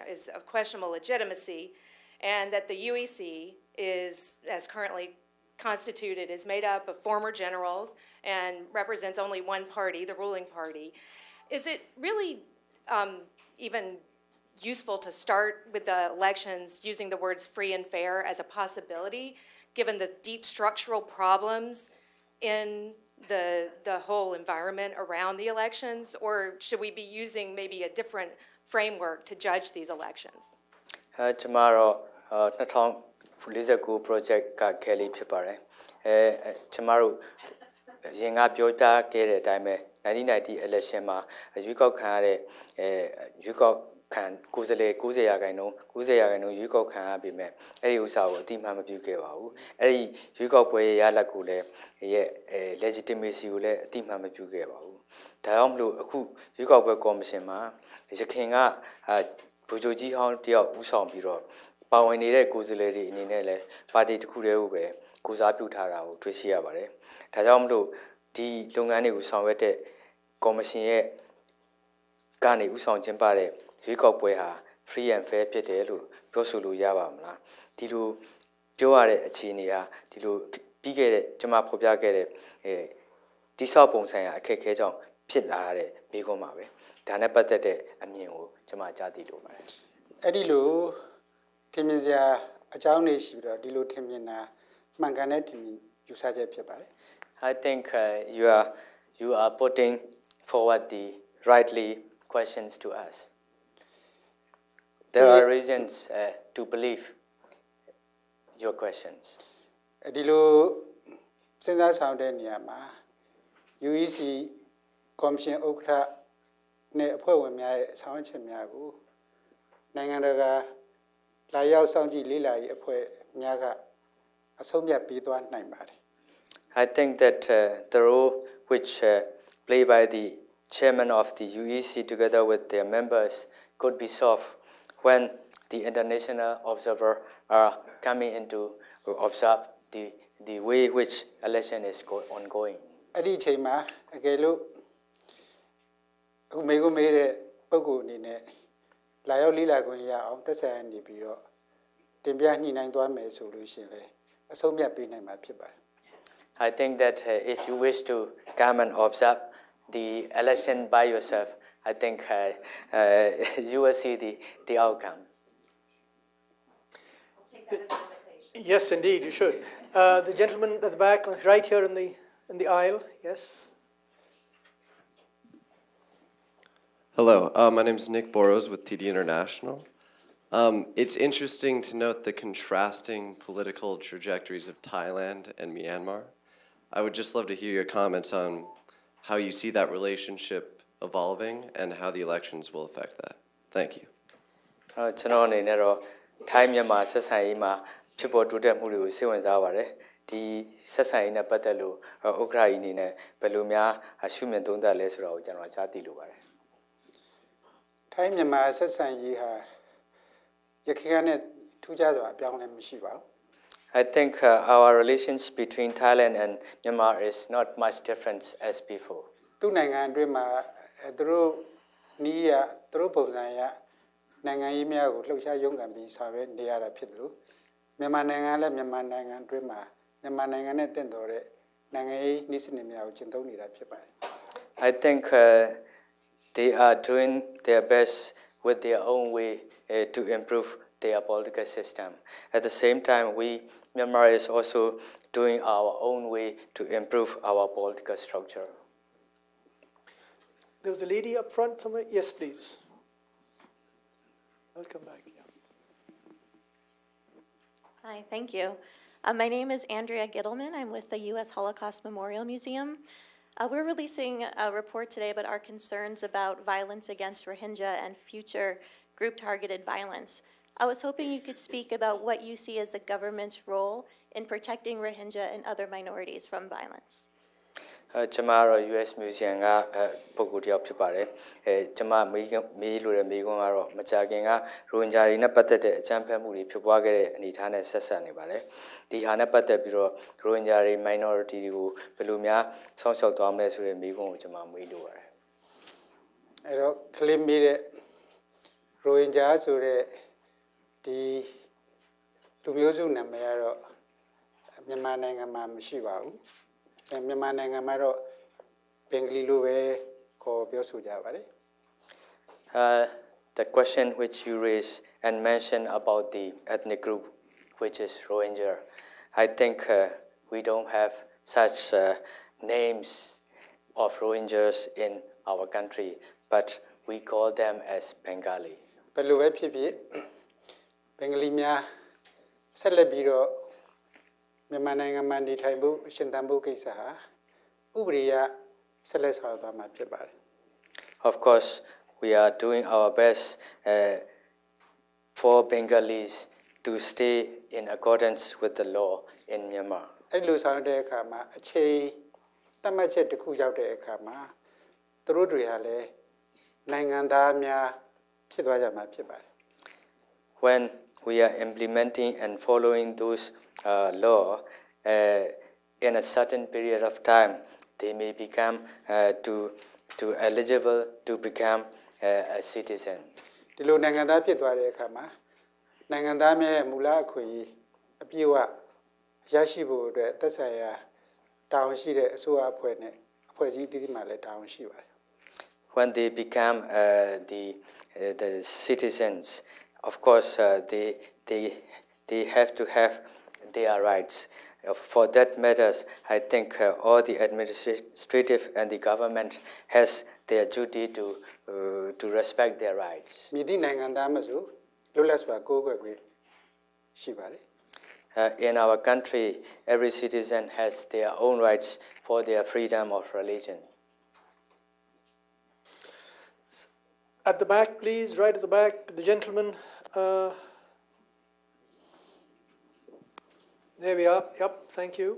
is of questionable legitimacy, and that the UEC is, as currently constituted, is made up of former generals and represents only one party, the ruling party. Is it really even useful to start with the elections using the words free and fair as a possibility, given the deep structural problems in the whole environment around the elections, or should we be using maybe a different framework to judge these elections? ကျမတော့ 49 project ကခဲလေးဖြစ်ပါတယ်ကျမတို့ရင်ကပြောပြခဲ့တဲ့အတိုင်းပဲ1990 election မှာရွေးကောက်ခံရတဲ့ရွေးကောက်ခံကိုယ်စားလှယ်90%ရွေးကောက်ခံရပြီမဲ့အဲ့ဒီဥစ္စာကိုအတိအမှန်မပြုခဲ့ပါဘူးအဲ့ဒီရွေးကောက်ပွဲရဲ့ရလဒ်ကိုလည်းရဲ့ legitimacy ကိုလည်းအတိအမှန်မပြုခဲ့ပါဘူးဒါကြောင့်မလို့အခုရွေးကောက်ပွဲကော်မရှင်မှာရခိုင်ကဗိုလ်ချုပ်ကြီးဟောင်းတယောက်ဦးဆောင်ပြီးတော့ပါဝင်နေတဲ့ကိုယ်စားလှယ်တွေအနေနဲ့လည်းပါတီတစ်ခုတည်းကိုပဲကိုစားပြုထားတာကိုတွေ့ရှိရပါတယ်ဒါကြောင့်မလို့ဒီလုပ်ငန်းတွေကိုဆောင်ရွက်တဲ့ကော်မရှင်ရဲ့ကနေဦးဆောင်ကျင်းပတဲ့ရွေးကောက်ပွဲဟာ free and fair ဖြစ်တယ်လို့ပြောဆိုလို့ရပါမလားဒီလိုပြောရတဲ့အခြေအနေဟာဒီလိုပြီးခဲ့တဲ့ကျွန်မဖော်ပြခဲ့တဲ့တိဆောက်ပုံဆိုင်ရာအခက်အခဲကြောင့်ဖြစ်လာတဲ့မိခွန်းပါပဲဒါနဲ့ပတ်သက်တဲ့အမြင်ကိုကျွန်မကြားသိလိုပါတယ်အဲ့ဒီလိုထင်မြင်စရာအကြောင်းတွေရှိပြီးတော့ဒီလိုထင်မြင်တာမှန်ကန်တဲ့ထင်မြင်ယူဆချက်ဖြစ်ပါတယ် I think you are putting forward the rightly questions to us there are reasons to believe your questions ဒီလိုစဉ်းစားဆောင်တဲ့နေရာမှာ UEC ကော်မရှင်ဥက္ကဋ္ဌနဲ့အဖွဲ့ဝင်များရဲ့ဆောင်ရွက်ချက်များကိုနိုင်ငံတကာလာရောက်စောင့်ကြည့်လေ့လာရေးအဖွဲ့များကအဆုံးဖြတ်ပေးသွားနိုင်ပါတယ် I think that the role which played by the chairman of the UEC together with their members could be solved when the international observer are coming in to observe the way which election is ongoing. အဲ့ဒီအချိန်မှာအကယ်လို့အခုမေးတဲ့ပုဂ္ဂိုလ်အနေနဲ့လာရောက်လေ့လာခွင့်ရအောင်သက်ဆိုင်နေပြီးတော့တင်ပြညှိနှိုင်းသွားမယ်ဆိုလို့ရှိရင်လည်းအဆုံးဖြတ်ပေးနိုင်မှာဖြစ်ပါတယ် I think that if you wish to come and observe the election by yourself, I think you will see the outcome. Yes, indeed, you should. The gentleman at the back, right here in the aisle, yes. Hello, my name is Nick Boros with TD International. It's interesting to note the contrasting political trajectories of Thailand and Myanmar. I would just love to hear your comments on how you see that relationship evolving and how the elections will affect that. Thank you. ကျွန်တော်အနေနဲ့တော့ထိုင်းမြန်မာဆက်ဆံရေးမှာဖြစ်ပေါ်တိုးတက်မှုတွေကိုစိတ်ဝင်စားပါတယ်ဒီဆက်ဆံရေးနဲ့ပတ်သက်လို့ဥက္ကဋ္ဌကြီးအနေနဲ့ဘယ်လိုများရှုမြင်သုံးသပ်လဲဆိုတာကိုကျွန်တော်ကြားသိလိုပါတယ်ထိုင်းမြန်မာဆက်ဆံရေးဟာရခိုင်နဲ့ထူးခြားစွာအပြောင်းအလဲမရှိပါဘူး I think our relations between Thailand and Myanmar is not much different as before. သူ့နိုင်ငံအတွင်းမှာသူတို့နီးရသူတို့ပုံစံရနိုင်ငံရေးများကိုလှုပ်ရှားရုန်းကန်ပြီးဆောင်ရွက်နေရတာဖြစ်တယ်လို့မြန်မာနိုင်ငံလည်းမြန်မာနိုင်ငံအတွင်းမှာမြန်မာနိုင်ငံနဲ့တင့်တော်တဲ့နိုင်ငံရေးနည်းစနစ်များကိုကျင့်သုံးနေတာဖြစ်ပါတယ် I think they are doing their best with their own way to improve their political system. At the same time, Myanmar is also doing our own way to improve our political structure. There was a lady up front somewhere. Yes, please. I'll come back. Yeah. Hi, thank you. My name is Andrea Gittleman. I'm with the U.S. Holocaust Memorial Museum. We're releasing a report today about our concerns about violence against Rohingya and future group-targeted violence. I was hoping you could speak about what you see as the government's role in protecting Rohingya and other minorities from violence. ကျွန်မတော့ US Museum ကပုဂ္ဂိုလ်တယောက်ဖြစ်ပါတယ်ကျွန်မမေးလို့တဲ့မေးခွန်းကတော့မကြာခင်ကရိုဟင်ဂျာတွေနဲ့ပတ်သက်တဲ့အကြမ်းဖက်မှုတွေဖြစ်ပွားခဲ့တဲ့အနေအထားနဲ့ဆက်ဆက်နေပါတယ်ဒီဟာနဲ့ပတ်သက်ပြီးတော့ရိုဟင်ဂျာတွေ minority တွေကိုဘယ်လိုများစောင့်ရှောက်သွားမလဲဆိုတဲ့မေးခွန်းကိုကျွန်မမေးလို့ပါတယ်အဲ့တော့ကလစ်မေးတဲ့ရိုဟင်ဂျာဆိုတဲ့ဒီလူမျိုးစုနာမည်ကတော့မြန်မာနိုင်ငံမှာမရှိပါဘူးမြန်မာနိုင်ငံမှာတော့ဘင်္ဂလီလိုပဲခေါ်ပြောဆိုကြပါတယ် The question which you raised and mentioned about the ethnic group which is Rohingya I think we don't have such names of Rohingyas in our country but we call them as Bengali ဘယ်လိုပဲဖြစ်ဖြစ်ဘင်္ဂလီများ ဆက်လက်ပြီးတော့မြန်မာနိုင်ငံမှာနေထိုင်ဖို့ရှင်သန်ဖို့ကိစ္စဟာဥပဒေအရဆက်လက်ဆောင်ရွက်သွားမှာဖြစ်ပါတယ် Of course, we are doing our best for Bengalis to stay in accordance with the law in Myanmar. အဲ့လိုဆောင်ရွက်တဲ့အခါမှာအချိန်သတ်မှတ်ချက်တစ်ခုရောက်တဲ့အခါမှာသူတို့တွေဟာလည်းနိုင်ငံသားများဖြစ်သွားကြမှာဖြစ်ပါတယ် When we are implementing and following those law in a certain period of time, they may become to eligible to become a citizen. ဒီလိုနိုင်ငံသားဖြစ်သွားတဲ့အခါမှာနိုင်ငံသားများရဲ့မူလအခွင့်အရေးအပြည့်အဝရရှိဖို့အတွက်သက်ဆိုင်ရာတာဝန်ရှိတဲ့အစိုးရအဖွဲ့နဲ့အဖွဲ့အစည်းအသီးသီးမှလည်းတာဝန်ရှိပါတယ် When they become the citizens, of course, they have to have their rights. For that matters, I think all the administrative and the government has their duty to respect their rights. မြည်သည့်နိုင်ငံသားမဆိုလွတ်လပ်စွာကိုးကွယ်ခွင့်ရှိပါတယ် In our country, every citizen has their own rights for their freedom of religion. At the back, please, right at the back, the gentleman. There we are. Yep, thank you.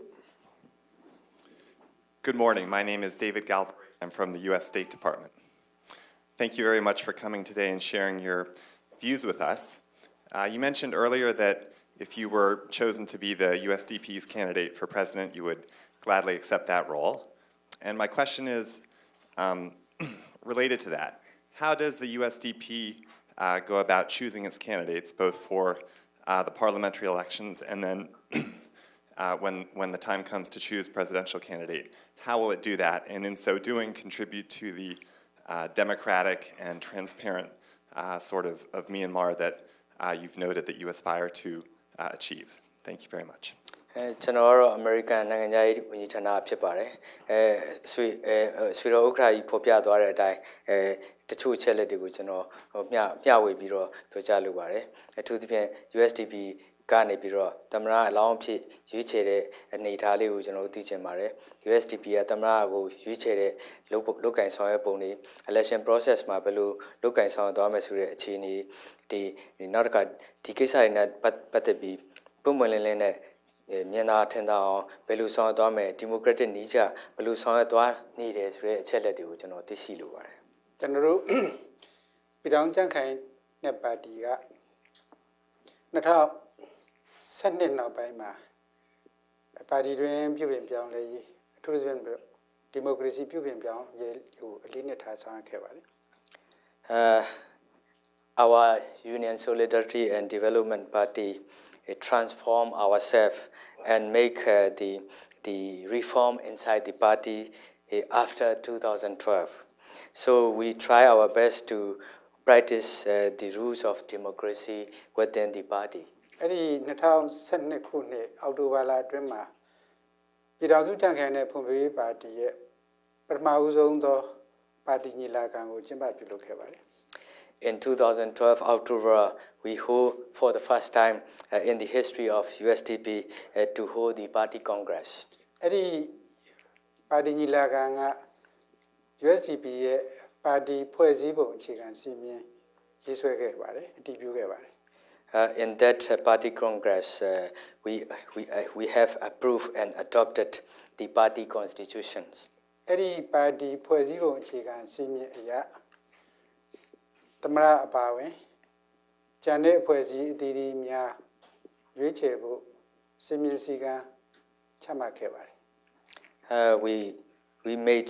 Good morning. My name is David Galbraith. I'm from the U.S. State Department. Thank you very much for coming today and sharing your views with us. You mentioned earlier that if you were chosen to be the USDP's candidate for president, you would gladly accept that role. And my question is related to that. How does the USDP go about choosing its candidates, both for the parliamentary elections and then when the time comes to choose presidential candidate? How will it do that? And in so doing, contribute to the democratic and transparent sort of Myanmar that you've noted that you aspire to achieve? Thank you very much. ကျွန်တော်ကတော့ American နိုင်ငံသားရေးဝန်ကြီးဌာနဖြစ်ပါတယ်ဆွေတော်ဥက္ကဋ္ဌကြီးဖော်ပြသွားတဲ့အတိုင်းတချို့အချက်လက်တွေကိုကျွန်တော်မျှဝေပြီးတော့ပြောကြားလိုပါတယ်အထူးသဖြင့် USDP ကနေပြီးတော့သမ္မတအလောင်းဖြစ်ရွေးချယ်တဲ့အနေအထားလေးကိုကျွန်တော်သိချင်ပါတယ် USDP ကသမ္မတကိုရွေးချယ်တဲ့လုတ်ကင်ဆောင်ရွက်ပုံတွေ election process မှာဘယ်လိုလုတ်ကင်ဆောင်ရွက်သွားမယ်ဆိုတဲ့အခြေအနေဒီနောက်တစ်ခါဒီကိစ္စတွေနဲ့ပတ်သက်ပြီးပုံမှန်လင်းလင်းနဲ့မြင်သာထင်သာအောင်ဘယ်လိုဆောင်ရွက်သွားမယ် democratic နည်းကျဘယ်လိုဆောင်ရွက်သွားနေတယ်ဆိုတဲ့အချက်လက်တွေကိုကျွန်တော်သိရှိလိုပါတယ်ကျွန်တော်တို့ပြည်ထောင်ကြံ့ခိုင်တဲ့ပါတီက2012နောက်ပိုင်းမှာပါတီတွင်ပြုပြင်ပြောင်းလဲရေးအထူးသဖြင့်ဒီမိုကရေစီပြုပြင်ပြောင်းရေးကိုအလေးနဲ့ထားဆောင်ရွက်ခဲ့ပါတယ် Our Union Solidarity and Development Party transform ourselves and make the reform inside the party after 2012. So we try our best to practice the rules of democracy within the party. အဲ့ဒီ2012ခုနှစ်အောက်တိုဘာလအတွင်းမှာပြည်ထောင်စုကြံ့ခိုင်တဲ့ဖွံ့ဖြိုးရေးပါတီရဲ့ပထမဦးဆုံးသောပါတီညီလာခံကိုကျင်းပပြုလုပ်ခဲ့ပါတယ် In 2012 October, we hold for the first time in the history of USDP to hold the party congress. အဲ့ဒီပါတီညီလာခံက USDP ရဲ့ပါတီဖွဲ့စည်းပုံအခြေခံစည်းမျဉ်းရေးဆွဲခဲ့ပါတယ်အတည်ပြုခဲ့ပါတယ် In that party congress, we have approved and adopted the party constitutions. အဲ့ဒီပါတီဖွဲ့စည်းပုံအခြေခံစည်းမျဉ်းအရသမရအပါဝင်ကျန်တဲ့အဖွဲ့အစည်းအသီးသီးများရွေးချယ်ဖို့စည်းမျဉ်းစည်းကမ်းချမှတ်ခဲ့ပါတယ် We made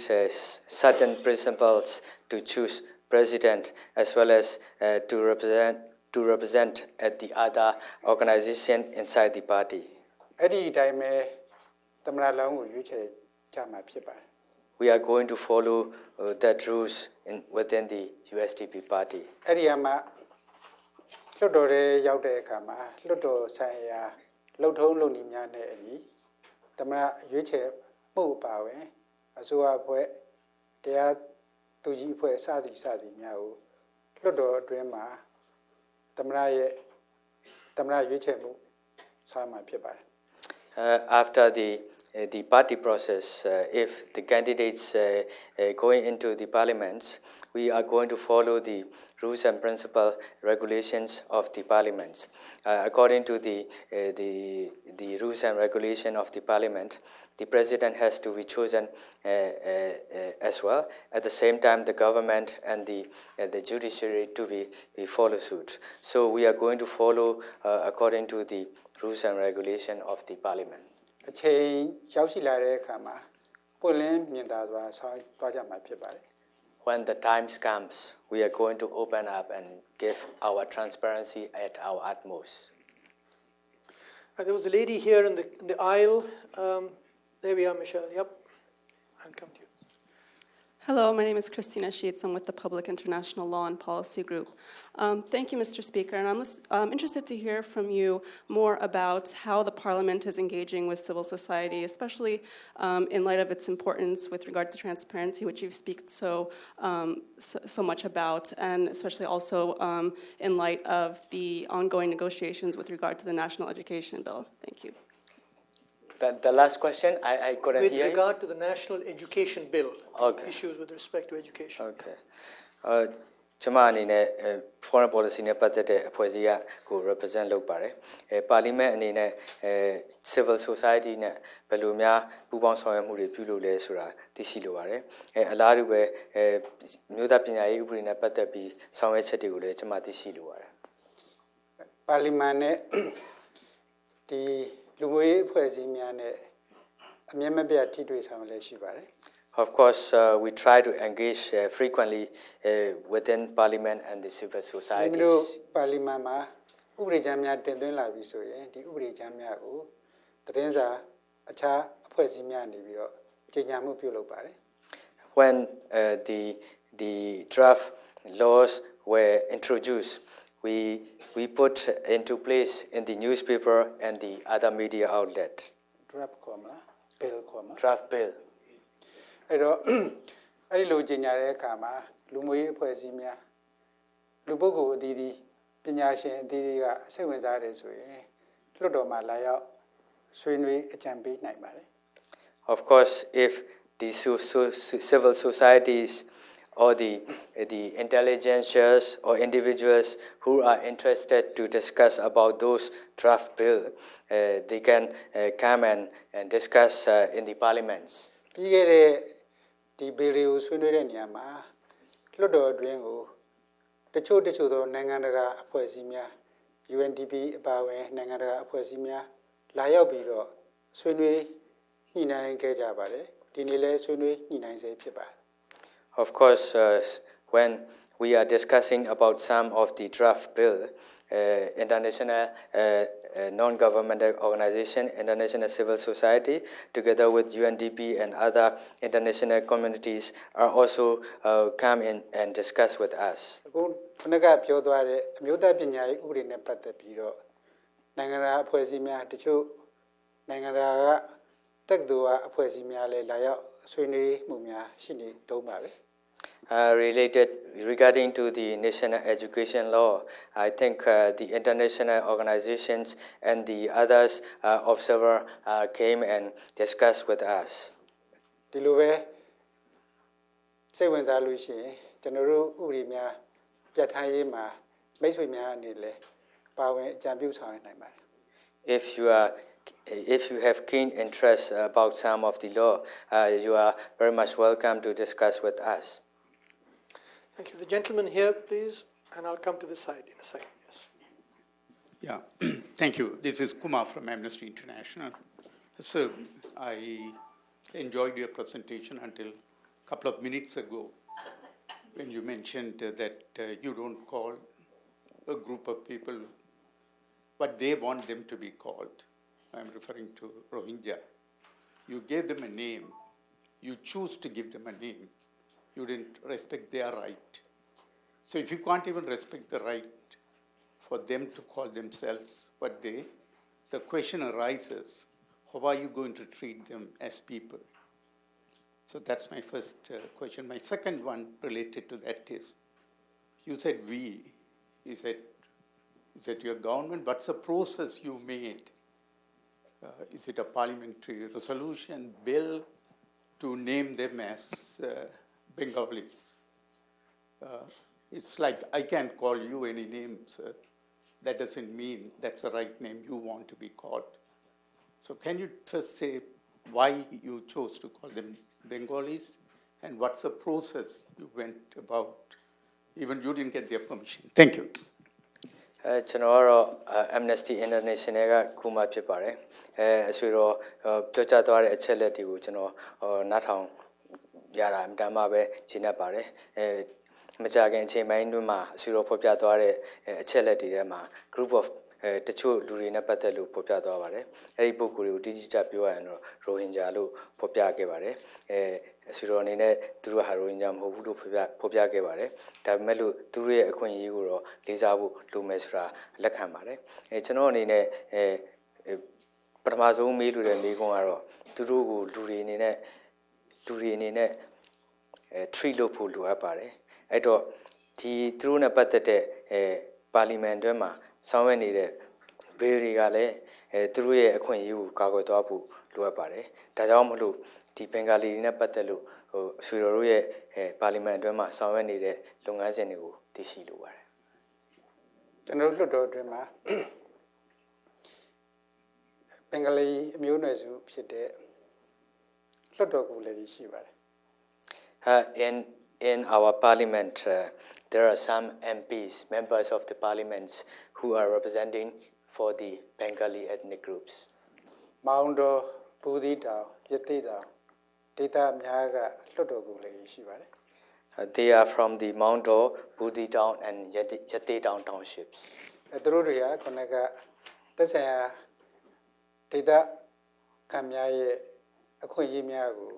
certain principles to choose president as well as to represent at the other organization inside the party. အဲ့ဒီအတိုင်းပဲသမရလောင်းကိုရွေးချယ်ကြမှာဖြစ်ပါတယ် We are going to follow that rules within the USDP party. အဲ့ဒီမှာလွှတ်တော်ရဲ့ရောက်တဲ့အခါမှာလွှတ်တော်ဆိုင်ရာလှုပ်ထုံးလုပ်နည်းများနဲ့အညီသမရရွေးချယ်မှုအပါဝင်အစိုးရအဖွဲ့တရားသူကြီးအဖွဲ့စသည်များကိုလွှတ်တော်အတွင်းမှာသမရရွေးချယ်မှု ဆောင်ရွက်မှာဖြစ်ပါတယ် After the party process, if the candidates going into the parliaments, we are going to follow the rules and principles, regulations of the parliaments. According to the rules and regulation of the parliament, the president has to be chosen as well. At the same time, the government and the judiciary to be follow suit. So we are going to follow according to the rules and regulation of the parliament. အချိန်ရောက်ရှိလာတဲ့အခါမှာပွင့်လင်းမြင်သာစွာဆောင်ရွက်သွားကြမှာဖြစ်ပါတယ် When the time comes, we are going to open up and give our transparency at our utmost. There was a lady here in the aisle. There we are, Michelle. Yep. I'll come to you. Hello, my name is Christina Sheets. I'm with the Public International Law and Policy Group. Thank you, Mr. Speaker, and I'm interested to hear from you more about how the Parliament is engaging with civil society, especially in light of its importance with regard to transparency, which you've spoken so much about, and especially also in light of the ongoing negotiations with regard to the National Education Bill. Thank you. The last question, I couldn't With hear you. regard to the National Education Bill, Okay. issues with respect to education. Okay. ကျွန်မအနေနဲ့ foreign policy နဲ့ပတ်သက်တဲ့အဖွဲ့အစည်းကို represent လုပ်ပါတယ်။ parliament အနေနဲ့ civil society နဲ့ဘယ်လိုများပူးပေါင်းဆောင်ရွက်မှုတွေပြုလုပ်လဲဆိုတာသိရှိလိုပါတယ်။အလားတူပဲမြို့သားပညာရေးဥပဒေနဲ့ပတ်သက်ပြီးဆောင်ရွက်ချက်တွေကိုလည်းကျွန်မသိရှိလိုပါတယ်။ ပါလီမန်နဲ့ဒီလူမျိုးရေးအဖွဲ့အစည်းများနဲ့အမြဲမပြတ်ထိတွေ့ဆောင်ရွက်လည်းရှိပါတယ် Of course, we try to engage frequently within Parliament and the civil ဒီ societies. လိုပါလီမန်မှာဥပဒေကြမ်းများတင်သွင်းလာပြီဆိုရင်ဒီဥပဒေကြမ်းများကိုသတင်းစာအခြားအဖွဲ့အစည်းများနေပြီးတော့ကြေညာမှုပြုလုပ်ပါတယ် When the draft laws were introduced, we put into place in the newspaper and the other media outlet. draft ခေါ်မလား bill ခေါ်မလား Draft bill. အဲ့တော့အဲ့ဒီလိုကြေညာတဲ့အခါမှာလူမျိုးရေးအဖွဲ့အစည်းများလူပုဂ္ဂိုလ်အသီးသီးပညာရှင်အသီးသီးကစိတ်ဝင်စားတယ်ဆိုရင်လွှတ်တော်မှာလာရောက်ဆွေးနွေးအကြံပေးနိုင်ပါတယ် Of course, if the civil societies or the intelligentsias or individuals who are interested to discuss about those draft bill, they can come and discuss in the parliaments. ပြီးခဲ့တဲ့ဒီဘေရီကိုဆွေးနွေးတဲ့နေရာမှာလွှတ်တော်အတွင်းကိုတချို့သောနိုင်ငံတကာအဖွဲ့အစည်းများ UNDP အပါအဝင်နိုင်ငံတကာအဖွဲ့အစည်းများလာရောက်ပြီးတော့ဆွေးနွေးညှိနှိုင်းခဲ့ကြပါတယ်ဒီနေ့လဲဆွေးနွေးညှိနှိုင်းစေဖြစ်ပါတယ် Of course, when we are discussing about some of the draft bill, international non-governmental organization, international civil society, together with UNDP and other international communities, are also come in and discuss with us. အခုခုနကပြောသွားတဲ့အမျိုးသားပညာရေးဥပဒေနဲ့ပတ်သက်ပြီးတော့နိုင်ငံတကာအဖွဲ့အစည်းများတချို့နိုင်ငံတကာကတက္ကသိုလ်အဖွဲ့အစည်းများလည်းလာရောက်ဆွေးနွေးမှုများရှိနေတုံးပါပဲ Regarding to the national education law, I think the international organizations and the others observer came and discussed with us. ဒီလိုပဲစိတ်ဝင်စားလို့ရှိရင်ကျွန်တော်တို့ဥပဒေများပြဋ္ဌာန်းရေးမှာမိတ်ဆွေများအနေနဲ့ပါဝင်အကြံပြုဆောင်ရွက်နိုင်ပါတယ် If you have keen interest about some of the law, you are very much welcome to discuss with us. Thank you. The gentleman here, please, and I'll come to this side in a second. Yes. Yeah, thank you. This is Kumar from Amnesty International. So I enjoyed your presentation until a couple of minutes ago when you mentioned that you don't call a group of people what they want them to be called. I'm referring to Rohingya. You gave them a name. You choose to give them a name. You didn't respect their right. So if you can't even respect the right for them to call themselves what the question arises, how are you going to treat them as people? So that's my first question. My second one related to that is, you said we, is that your government, what's the process you made Is it a parliamentary resolution, bill to name them as Bengalis? It's like I can't call you any names. That doesn't mean that's the right name you want to be called. So can you first say why you chose to call them Bengalis and what's the process you went about? Even you didn't get their permission. Thank you. ကျွန်တော်ကတော့ Amnesty International ကခုမှဖြစ်ပါတယ်အဆွေတော့ပြောကြားသွားတဲ့အချက်လက်တွေကိုကျွန်တော်နားထောင်ရတာအမှန်မှပဲရှင်းနေပါတယ်မကြခင်အချိန်ပိုင်းတွင်းမှာအဆွေတော့ဖော်ပြသွားတဲ့အချက်လက်တွေထဲမှာ group of တချို့လူတွေနဲ့ပတ်သက်လို့ဖော်ပြသွားပါတယ်အဲ့ဒီပုဂ္ဂိုလ်တွေကိုတိကျပြောရရင်တော့ရိုဟင်ဂျာလို့ဖော်ပြခဲ့ပါတယ်အဆွေတော်အနေနဲ့သူတို့ဟာရိုဟင်ဂျာမဟုတ်ဘူးလို့ဖော်ပြခဲ့ပါတယ်ဒါပေမဲ့လို့သူတို့ရဲ့အခွင့်အရေးကိုတော့လေးစားဖို့လိုမယ်ဆိုတာလက်ခံပါတယ်ကျွန်တော်အနေနဲ့ပထမဆုံးမေးလို့တဲ့မေးခွန်းကတော့သူတို့ကိုလူတွေအနေနဲ့treat လုပ်ဖို့လိုအပ်ပါတယ်အဲ့တော့ဒီသူတို့နဲ့ပတ်သက်တဲ့ပါလီမန်တွင်းမှာဆောင်ရွက်နေတဲ့ဘေးတွေကလည်းသူတို့ရဲ့အခွင့်အရေးကိုကာကွယ်သွားဖို့လိုအပ်ပါတယ်ဒါကြောင့်မလို့ဒီဘင်္ဂါလီတွေနဲ့ပတ်သက်လို့အဆွေတော်တို့ရဲ့ပါလီမန်အတွင်းမှာဆောင်ရွက်နေတဲ့လုပ်ငန်းစဉ်တွေကိုသိရှိလိုပါတယ်ကျွန်တော်လွှတ်တော်အတွင်းမှာဘင်္ဂလီအမျိုးနွယ်စုဖြစ်တဲ့လွှတ်တော်ကိုယ်စားလှယ်တွေရှိပါတယ်in our parliament there are some MPs members of the parliaments who are representing for the Bengali ethnic groups မောင်တော်ဘူဒီတောင်ရတိတောင်ဒေသများကလွှတ်တော်ကိုယ်စားလှယ်တွေရှိပါတယ် they are from the Moundo, Budi Town and Yate Town townships သူတို့တွေကခုနကသက်ဆိုင်ရာဒေသခံများရဲ့အခွင့်အရေးများကို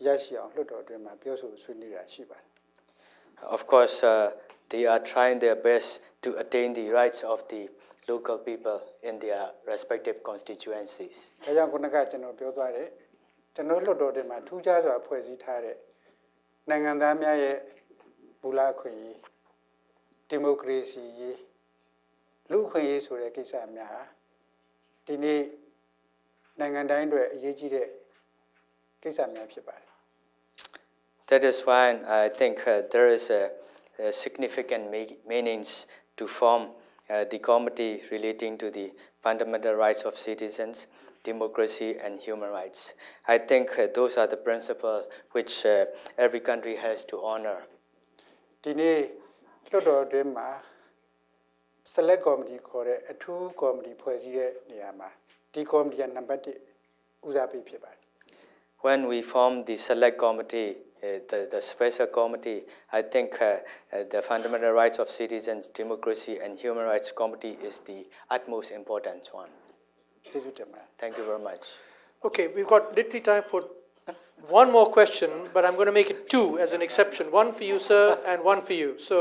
ရရှိအောင်လွှတ်တော်အတွင်းမှာပြောဆိုဆွေးနွေးတာရှိပါတယ် Of course they are trying their best to attain the rights of the local people in their respective constituencies ဒါကြောင့်ခုနကကျွန်တော်ပြောသွားတယ်ကျွန်တော်လွှတ်တော်ထဲမှာထူးခြားစွာဖွဲ့စည်းထားတဲ့နိုင်ငံသားများရဲ့မူလအခွင့်အရေးဒီမိုကရေစီရေးလူ့အခွင့်အရေးဆိုတဲ့ကိစ္စများဟာဒီနေ့နိုင်ငံတိုင်းအတွက်အရေးကြီးတဲ့ကိစ္စများဖြစ်ပါတယ် That is why I think there is a significant meanings to form the committee relating to the fundamental rights of citizens, democracy and human rights. I think those are the principles which every country has to honor. ဒီနေ့လွှတ်တော်အတွင်းမှာ select committee ခေါ်တဲ့အထူး committee ဖွဲ့စည်းတဲ့နေရာမှာဒီ committee ကနံပါတ်1ဦးစားပေးဖြစ်ပါတယ် When we form the select committee, the special committee, I think the fundamental rights of citizens, democracy and human rights committee is the utmost important one. Thank you very much. Okay, we've got literally time for one more question, but I'm going to make it two as an exception. One for you, sir, and one for you. So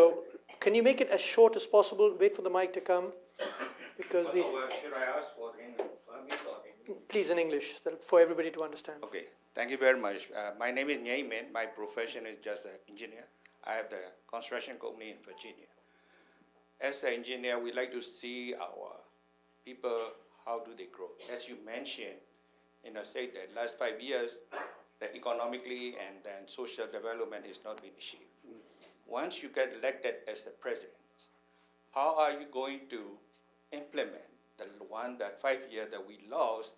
can you make it as short as possible? Wait for the mic to come. Because we... Should I ask for English? Please, in English, for everybody to understand. Okay, thank you very much. My name is Shwe Mann. My profession is just an engineer. I have the construction company in Virginia. As an engineer, we like to see our people, how do they grow. As you mentioned, in the state that last 5 years, that economically and then social development is not being achieved. Once you get elected as the president, how are you going to implement the one that 5 years that we lost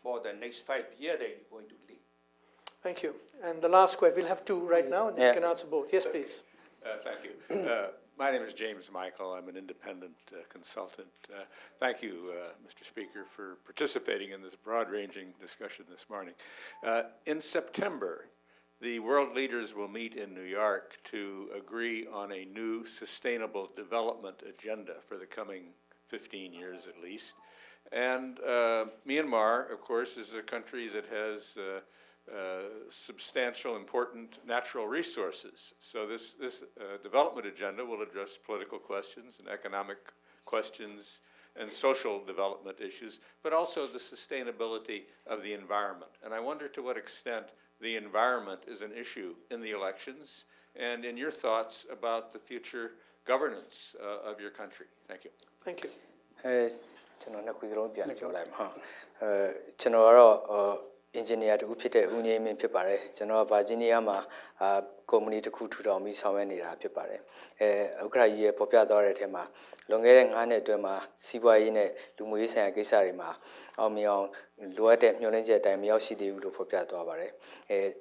for the next 5 years that you're going to lead? Thank you. And the last question, we'll have two right now, and you can answer both. Yes, please. Thank you. My name is James Michael. I'm an independent consultant. Thank you, Mr. Speaker, for participating in this broad-ranging discussion this morning. In September, the world leaders will meet in New York to agree on a new sustainable development agenda for the coming 15 years at least. And Myanmar, of course, is a country that has substantial, important natural resources. So this development agenda will address political questions and economic questions and social development issues, but also the sustainability of the environment. And I wonder to what extent the environment is an issue in the elections and in your thoughts about the future governance of your country. Thank you. Thank you. ကျွန်တော်နှစ်ခုစလုံးပြန်ပြောလိုက်မှာကျွန်တော်ကတော့engineer တူဖြစ်တဲ့ဦးငြိမ်းမင်းဖြစ်ပါတယ်ကျွန်တော်ကဗာဂျီးနီးယားမှာကုမ္ပဏီတစ်ခုထူထောင်ပြီးဆောင်ရွက်နေတာဖြစ်ပါတယ်ဥက္ကဋ္ဌကြီးရဲ့ပေါ်ပြသွားတဲ့အထက်မှာလွန်ခဲ့တဲ့9နှစ်အတွင်းမှာစီးပွားရေးနဲ့လူမှုရေးဆိုင်ရာကိစ္စတွေမှာအောင်မြင်အောင်လိုအပ်တဲ့မျှော်လင့်ချက်အတိုင်းမရောက်ရှိသေးဘူးလို့ဖော်ပြသွားပါတယ်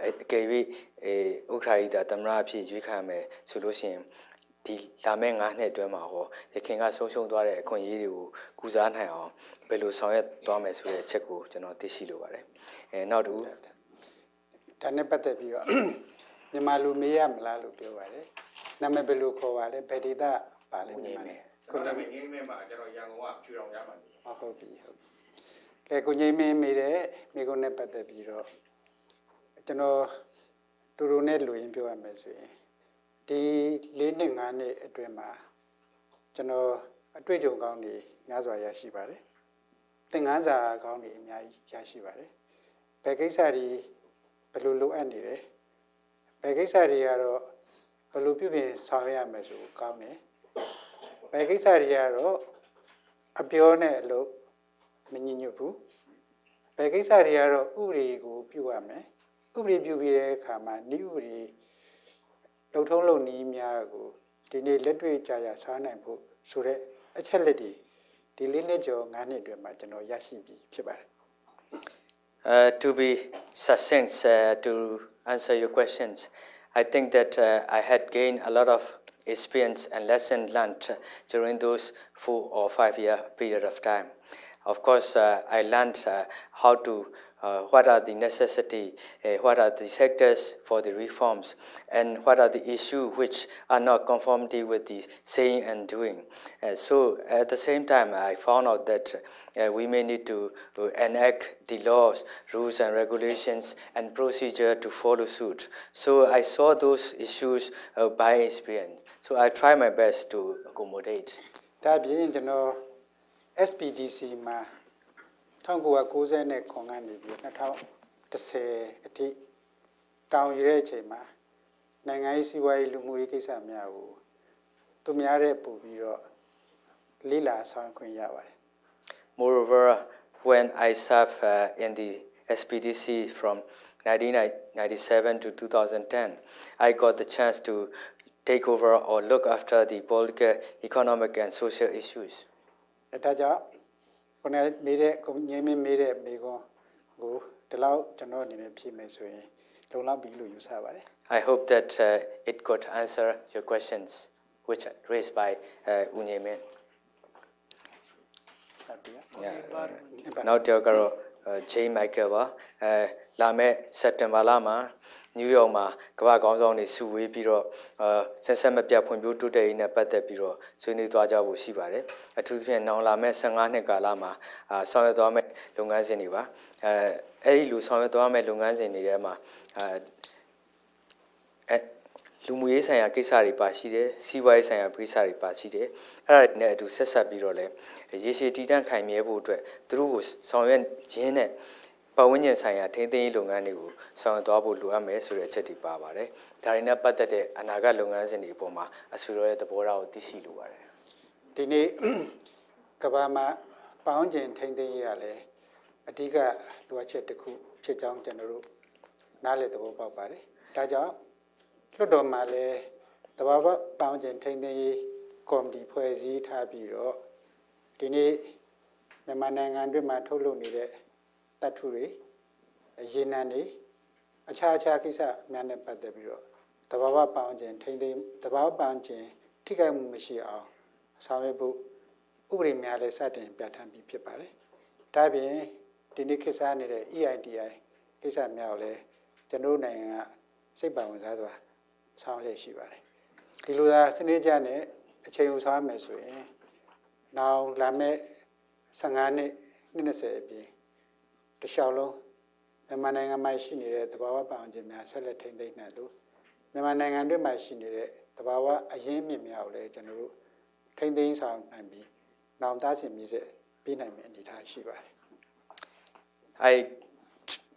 အကယ်၍ဥက္ကဋ္ဌကြီးသမ္မတအဖြစ်ရွေးခံရမယ်ဆိုလို့ရှိရင်ဒီလာမယ့်9နှစ်အတွင်းမှာဟောရခင်ကဆုံးရှုံးသွားတဲ့အခွင့်အရေးတွေကိုကုစားနိုင်အောင်ဘယ်လိုဆောင်ရွက်သွားမယ်ဆိုတဲ့အချက်ကိုကျွန်တော်သိရှိလိုပါတယ်နောက်တစ်ခုဒါနဲ့ပတ်သက်ပြီးတော့မြန်မာလူမေးရမလားလို့ပြောပါတယ်နာမည်ဘယ်လိုခေါ်ပါလဲဘယ်ဒေသပါလဲမြန်မာနဲ့ကိုနာမည်ငိမ့်မဲမှာကျွန်တော်ရန်ကုန်ကဖြူတော်ရမှာဟုတ်ပြီဟုတ်ကဲကိုငိမ့်မင်းမေးတဲ့မိကုန်းနဲ့ပတ်သက်ပြီးတော့ကျွန်တော်တူတူနဲ့လူရင်းပြောရမယ်ဆိုရင်ဒီ4နှစ်5နှစ်အတွင်းမှာကျွန်တော်အတွေ့အကြုံကောင်းတွေများစွာရရှိပါတယ်သင်ခန်းစာကောင်းတွေအများကြီးရရှိပါတယ်ဘယ်ကိစ္စတွေဘယ်လိုလိုအပ်နေတယ်ဘယ်ကိစ္စတွေကတော့ဘယ်လိုပြုပြင်ဆောင်ရွက်ရမယ်ဆိုကောင်းတယ်ဘယ်ကိစ္စတွေကတော့အပြောနဲ့အလုပ်မညှိညွတ်ဘူးဘယ်ကိစ္စတွေကတော့ဥပဒေကိုပြုရမယ်ဥပဒေပြုပြီးတဲ့အခါမှာဤဥပဒေလုံထုံးလုံနည်းများကိုဒီနေ့လက်တွေ့ကြရဆောင်နိုင်ဖို့ဆိုတဲ့အချက်လက်တွေဒီ4နှစ်ကျော်5နှစ်အတွင်းမှာကျွန်တော်ရရှိပြီဖြစ်ပါတယ်To be succinct to answer your questions I think that I had gained a lot of experience and lesson learned during those 4 or 5 year period of time of course I learned how to what are the necessity, what are the sectors for the reforms, and what are the issues which are not conformity with the saying and doing. So at the same time, I found out that we may need to enact the laws, rules and regulations and procedure to follow suit. So I saw those issues by experience. So I try my best to accommodate. ဒါပြင်ကျွန်တော် SPDC မှာ1990နဲ့ခွန်ကနေပြီး2010အထိတောင်ရတဲ့အချိန်မှာနိုင်ငံရေးစီးပွားရေးလူမှုရေးကိစ္စများကိုသူများတဲ့ပို့ပြီးတော့လိလာဆောင်ခွင့်ရပါတယ် Moreover when I served in the SPDC from 1997 to 2010 I got the chance to take over or look after the political economic and social issues ဒါကြောင့်ခုနမေးတဲ့ငင်းမင်းမေးတဲ့မိကွန်းကိုဒီလောက်ကျွန်တော်အနေနဲ့ဖြေမယ်ဆိုရင်လုံလောက်ပြီလို့ယူဆပါတယ် I hope that it could answer your questions which are raised by Unyemen. Now tell karo J Michael ba la me September la ma New York မှာကမ္ဘာခေါင်းဆောင်တွေစုဝေးပြီးတော့ဆက်ဆက်မပြတ်ဖွံ့ဖြိုးတိုးတက်ရေးနဲ့ပတ်သက်ပြီးတော့ဆွေးနွေးသွားကြဖို့ရှိပါတယ်အထူးသဖြင့်နောင်လာမယ့်15နှစ်ကာလမှာဆောင်ရွက်သွားမယ့်လုပ်ငန်းစဉ်တွေပါအဲ့ဒီလူဆောင်ရွက်သွားမယ့်လုပ်ငန်းစဉ်တွေထဲမှာလူမှုရေးဆိုင်ရာကိစ္စတွေပါရှိတယ်စီးပွားရေးဆိုင်ရာကိစ္စတွေပါရှိတယ်အဲ့ဒါနဲ့အတူဆက်ဆက်ပြီးတော့လည်းရေရှည်တည်တံ့ခိုင်မြဲဖို့အတွက်သူတို့ကိုဆောင်ရွက်ရင်းနဲ့ပတ်ဝန်းကျင်ဆိုင်ရာထိန်းသိမ်းရေးလုပ်ငန်းတွေကိုဆောင်ရွက်သွားဖို့လိုအပ်မယ်ဆိုတဲ့အချက်တွေပါပါတယ်ဒါတွေနဲ့ပတ်သက်တဲ့အနာဂတ်လုပ်ငန်းစဉ်တွေအပေါ်မှာအဆွေတော်ရဲ့သဘောထားကိုသိရှိလိုပါတယ်ဒီနေ့ကမ္ဘာမှာပတ်ဝန်းကျင်ထိန်းသိမ်းရေးကလည်းအဓိကလိုအပ်ချက်တစ်ခုဖြစ်ကြောင်းကျွန်တော်တို့နားလည်သဘောပေါက်ပါတယ်ဒါကြောင့်လွှတ်တော်မှာလည်းသဘာဝပတ်ဝန်းကျင်ထိန်းသိမ်းရေးကော်မတီဖွဲ့စည်းထားပြီးတော့ဒီနေ့မြန်မာနိုင်ငံအတွင်းမှာထုတ်လုပ်နေတဲ့တတ်ထုတွေရေနံတွေအခြားကိစ္စများနဲ့ပတ်သက်ပြီးတော့သဘာဝပတ်ဝန်းကျင်ထိန်းသိမ်းသဘာဝပတ်ဝန်းကျင်ထိခိုက်မှုမရှိအောင်ဆောင်ရွက်ဖို့ဥပဒေများလည်းစတင်ပြဋ္ဌာန်းပြီးဖြစ်ပါတယ်ဒါပြင်ဒီနေ့ခေတ်စားနေတဲ့ EITI ကိစ္စများကိုလည်းကျွန်တော်နိုင်ငံကစိတ်ပါဝင်စားစွာဆောင်ရွက်ရှိပါတယ်ဒီလိုသာစနစ်ကျနဲ့အချိန်ယူဆောင်ရမယ်ဆိုရင်နောက်လာမယ့်15နှစ်20အပြင်တခြားလုံးမြန်မာနိုင်ငံမှာရှိနေတဲ့သဘာဝပတ်ဝန်းကျင်များဆက်လက်ထိန်းသိမ်းနိုင်လို့မြန်မာနိုင်ငံတွင်းမှာရှိနေတဲ့သဘာဝအရင်းမြစ်များကိုလည်းကျွန်တော်တို့ထိန်းသိမ်းဆောင်နိုင်ပြီးနောင်သားစဉ်မြစ်ဆက်ပေးနိုင်မယ့်အနေအထားရှိပါတယ် I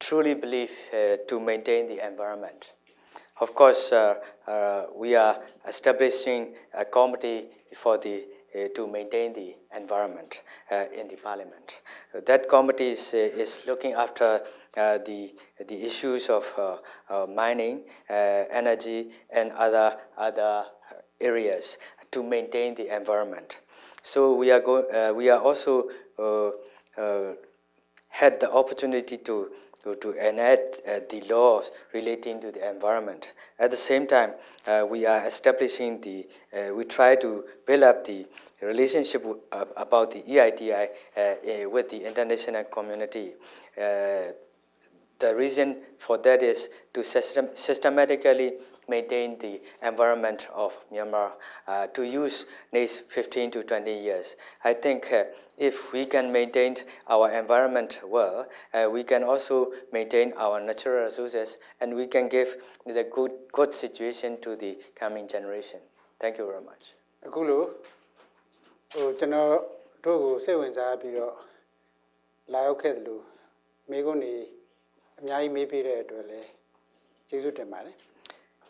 truly believe to maintain the environment. Of course, we are establishing a committee for the to maintain the environment in the parliament. That committee is looking after the issues of mining, energy, and other areas to maintain the environment. So we are also had the opportunity to enact the laws relating to the environment. At the same time, we are establishing we try to build up the relationship about the EITI with the international community. The reason for that is to systematically maintain the environment of Myanmar to use next 15 to 20 years. I think if we can maintain our environment well, we can also maintain our natural resources, and we can give the good situation to the coming generation. Thank you very much. အခုလိုကျွန်တော်တို့ကိုစိတ်ဝင်စားပြီးတော့လာရောက်ခဲ့တယ်လို့မိကုန်းနေအများကြီးမေးပေးတဲ့အတွက်လည်းကျေးဇူးတင်ပါတယ်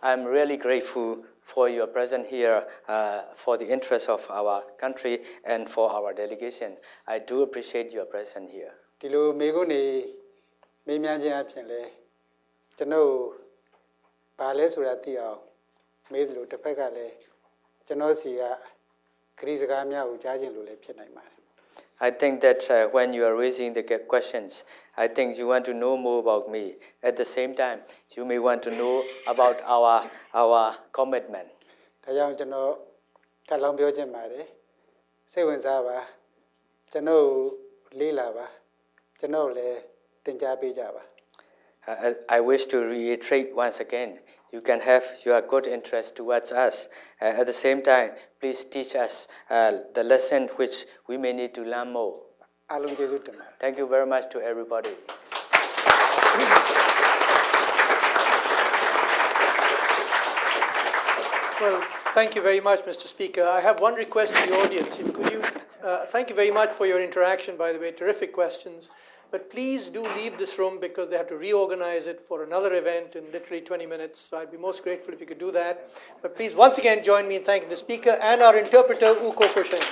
I'm really grateful for your presence here, for the interest of our country and for our delegation. I do appreciate your presence here. ဒီလိုမိကုန်းနေမေးမြန်းခြင်းအပြင်လည်းကျွန်တော်ဘာလဲဆိုတာသိအောင်မေးတယ်လို့တစ်ဖက်ကလည်းကျွန်တော်စီကခရီးစကားများကိုကြားခြင်းလို့လည်းဖြစ်နိုင်ပါတယ် I think that when you are raising the questions, I think you want to know more about me. At the same time, you may want to know about our commitment. ဒါကြောင့်ကျွန်တော်ထပ်လောင်းပြောချင်ပါတယ်စိတ်ဝင်စားပါကျွန်တော်လေးလာပါကျွန်တော်လည်းသင်ကြားပေးကြပါ I wish to reiterate once again, you can have your good interest towards us. At the same time, please teach us the lesson which we may need to learn more. အားလုံးကျေးဇူးတင်ပါတယ် Thank you very much to everybody. Well, thank you very much, Mr. Speaker. I have one request to the audience. Could you, thank you very much for your interaction, by the way, terrific questions. But please do leave this room because they have to reorganize it for another event in literally 20 minutes. So I'd be most grateful if you could do that. But please, once again, join me in thanking the speaker and our interpreter, Uko Koshen.